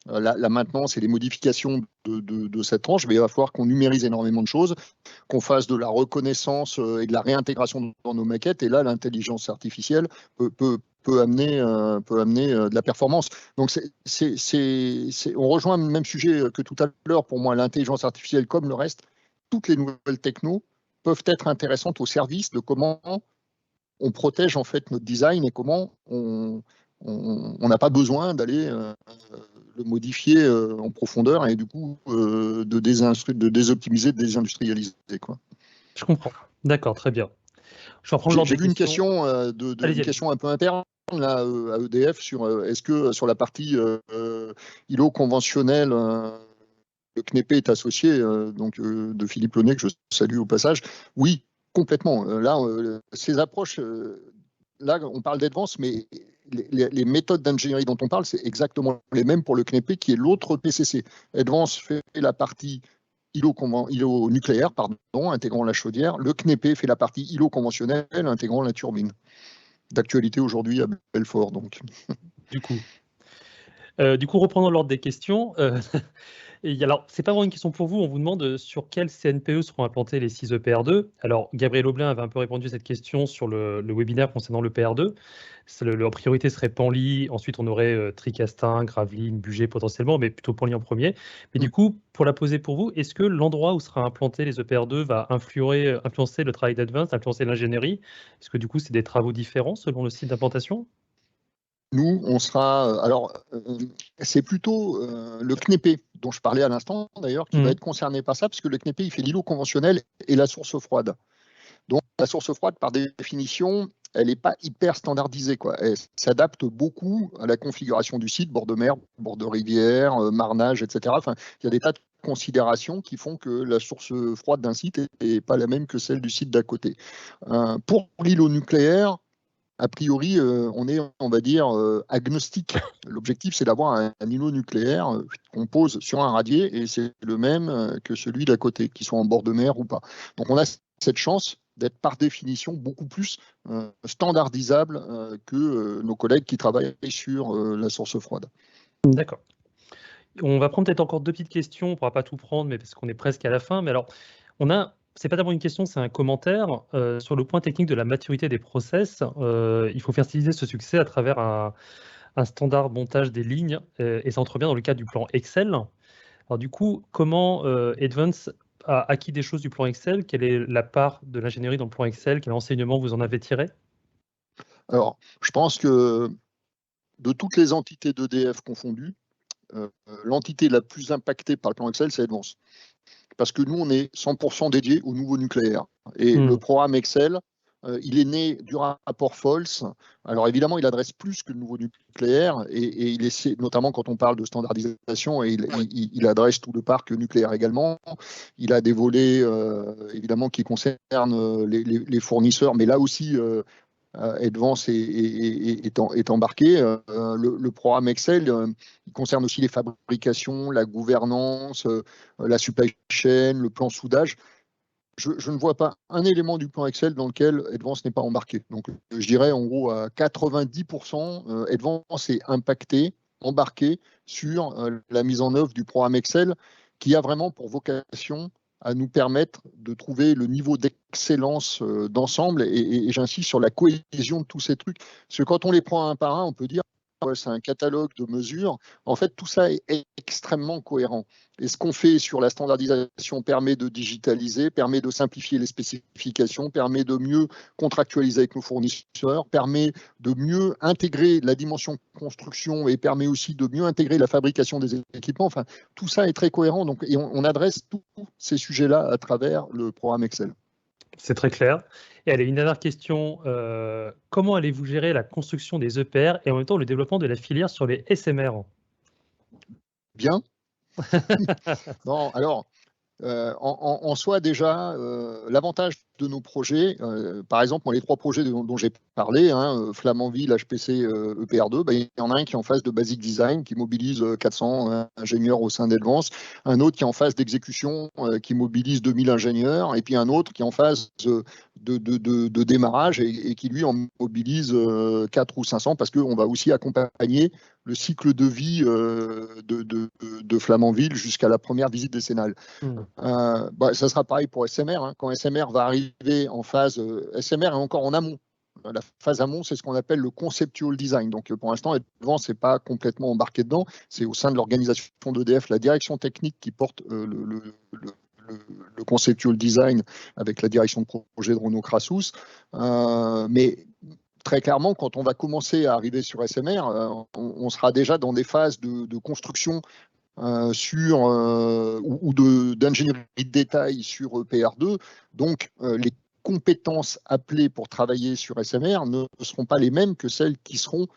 la maintenance et les modifications de cette tranche, il va falloir qu'on numérise énormément de choses, qu'on fasse de la reconnaissance et de la réintégration dans nos maquettes. Et là, l'intelligence artificielle peut peut amener de la performance. Donc, on rejoint le même sujet que tout à l'heure. Pour moi, l'intelligence artificielle, comme le reste, toutes les nouvelles technos peuvent être intéressantes au service de comment on protège en fait notre design et comment on n'a pas besoin d'aller le modifier en profondeur et du coup de désoptimiser, de désindustrialiser, quoi. Je comprends. D'accord, très bien. Je vais reprendre l'ordre J'ai des vu une questions. question, Allez-y, une question un peu interne là, à EDF sur est-ce que sur la partie îlot conventionnel, le CNEPE est associé, donc de Philippe Launay, que je salue au passage. Oui, complètement. Là, ces approches, là, on parle d'Advance, mais les méthodes d'ingénierie dont on parle, c'est exactement les mêmes pour le CNEPE, qui est l'autre PCC. Advance fait la partie îlot nucléaire, intégrant la chaudière. Le CNEPE fait la partie îlot conventionnel, intégrant la turbine. D'actualité aujourd'hui à Belfort, donc. Du coup, reprenons l'ordre des questions. Et alors, c'est pas vraiment une question pour vous. On vous demande sur quel CNPE seront implantés les 6 EPR2. Alors, Gabriel Aublin avait un peu répondu à cette question sur le webinaire concernant l'EPR2. En priorité serait Panly. Ensuite, on aurait Tricastin, Gravelines, Bugey potentiellement, mais plutôt Panly en premier. Mais du coup, pour la poser pour vous, est-ce que l'endroit où sera implanté les EPR2 va influencer le travail d'Advance, influencer l'ingénierie? Est-ce que du coup, c'est des travaux différents selon le site d'implantation? Nous, on sera. Alors, c'est plutôt le CNEPE, dont je parlais à l'instant d'ailleurs, qui va être concerné par ça, parce que le CNEPE, il fait l'îlot conventionnel et la source froide. Donc, la source froide, par définition, elle n'est pas hyper standardisée, quoi. Elle s'adapte beaucoup à la configuration du site, bord de mer, bord de rivière, marnage, etc. Enfin, il y a des tas de considérations qui font que la source froide d'un site n'est pas la même que celle du site d'à côté. Pour l'îlot nucléaire, a priori, on est, on va dire, agnostique. L'objectif, c'est d'avoir un îlot nucléaire qu'on pose sur un radier et c'est le même que celui d'à côté, qu'il soit en bord de mer ou pas. Donc, on a cette chance d'être par définition beaucoup plus standardisable que nos collègues qui travaillent sur la source froide. D'accord. On va prendre peut-être encore 2 petites questions. On ne pourra pas tout prendre, mais parce qu'on est presque à la fin. Mais alors, c'est pas d'abord une question, c'est un commentaire sur le point technique de la maturité des process. Il faut fertiliser ce succès à travers un standard montage des lignes et ça entre bien dans le cadre du plan Excel. Alors du coup, comment Advance a acquis des choses du plan Excel? Quelle est la part de l'ingénierie dans le plan Excel? Quel enseignement vous en avez tiré? Alors, je pense que de toutes les entités d'EDF confondues, l'entité la plus impactée par le plan Excel, c'est Advance. Parce que nous, on est 100% dédié au nouveau nucléaire. Et le programme Excel, il est né du rapport FOLS. Alors évidemment, il adresse plus que le nouveau nucléaire, et il essaie, notamment quand on parle de standardisation, et il adresse tout le parc nucléaire également. Il a des volets, évidemment, qui concernent les fournisseurs, mais là aussi, Advance est embarqué. Le programme Excel, il concerne aussi les fabrications, la gouvernance, la supply chain, le plan soudage. Je ne vois pas un élément du plan Excel dans lequel Advance n'est pas embarqué. Donc, je dirais en gros à 90%, Advance est embarqué sur la mise en œuvre du programme Excel qui a vraiment pour vocation à nous permettre de trouver le niveau d'excellence d'ensemble. Et j'insiste sur la cohésion de tous ces trucs. Parce que quand on les prend un par un, on peut dire ouais, c'est un catalogue de mesures. En fait, tout ça est extrêmement cohérent. Et ce qu'on fait sur la standardisation permet de digitaliser, permet de simplifier les spécifications, permet de mieux contractualiser avec nos fournisseurs, permet de mieux intégrer la dimension construction et permet aussi de mieux intégrer la fabrication des équipements. Enfin, tout ça est très cohérent. Donc, et on adresse tous ces sujets-là à travers le programme Excel. C'est très clair. Et allez, une dernière question. Comment allez-vous gérer la construction des EPR et en même temps le développement de la filière sur les SMR? Bien. Non, alors, en soi, déjà, l'avantage de nos projets, par exemple, les 3 projets dont j'ai parlé, Flamanville, HPC, EPR2, il y en a un qui est en phase de basic design, qui mobilise 400 ingénieurs au sein d'Advance, un autre qui est en phase d'exécution, qui mobilise 2000 ingénieurs, et puis un autre qui est en phase de démarrage et qui, lui, en mobilise 4 ou 500, parce qu'on va aussi accompagner le cycle de vie de Flamanville jusqu'à la première visite décennale. Ça sera pareil pour SMR. Quand SMR va arriver en phase, SMR est encore en amont. La phase amont, c'est ce qu'on appelle le conceptual design. Donc, pour l'instant, Advance n'est pas complètement embarqué dedans. C'est au sein de l'organisation d'EDF, la direction technique qui porte le conceptual design avec la direction de projet de Renaud Crassous. Mais très clairement, quand on va commencer à arriver sur SMR, on sera déjà dans des phases de construction ou d'ingénierie de détail sur PR2. Donc, les compétences appelées pour travailler sur SMR ne seront pas les mêmes que celles qui seront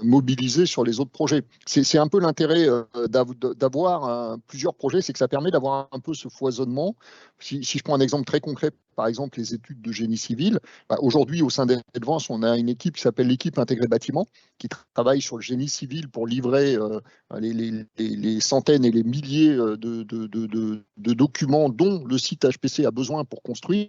mobilisées sur les autres projets. C'est un peu l'intérêt d'avoir plusieurs projets, c'est que ça permet d'avoir un peu ce foisonnement. Si je prends un exemple très concret, par exemple les études de génie civil, aujourd'hui au sein d'Advance, on a une équipe qui s'appelle l'équipe intégrée bâtiment, qui travaille sur le génie civil pour livrer les centaines et les milliers de documents dont le site HPC a besoin pour construire.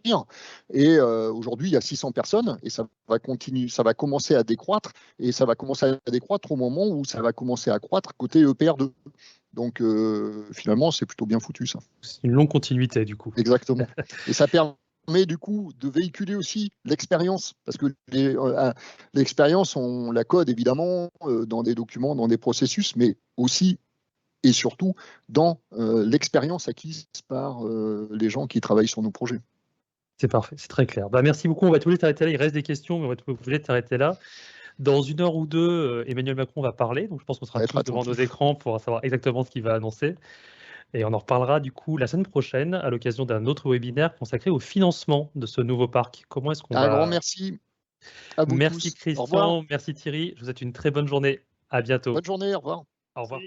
Et aujourd'hui, il y a 600 personnes et ça va commencer à décroître, et ça va commencer à décroître au moment où ça va commencer à croître côté EPR2. Donc finalement, c'est plutôt bien foutu ça. C'est une longue continuité du coup. Exactement. Et ça permet du coup de véhiculer aussi l'expérience, parce que l'expérience, on la code évidemment dans des documents, dans des processus, mais aussi et surtout dans l'expérience acquise par les gens qui travaillent sur nos projets. C'est parfait, c'est très clair. Merci beaucoup, on va tous les t'arrêter là, il reste des questions, mais on va tous les t'arrêter là. Dans 1 heure ou 2, Emmanuel Macron va parler, donc je pense qu'on sera tous devant nos écrans pour savoir exactement ce qu'il va annoncer. Et on en reparlera du coup la semaine prochaine à l'occasion d'un autre webinaire consacré au financement de ce nouveau parc. Comment est-ce qu'on va... Un grand merci à vous Merci tous. Christian, merci Thierry, je vous souhaite une très bonne journée. À bientôt. Bonne journée, au revoir. Au revoir.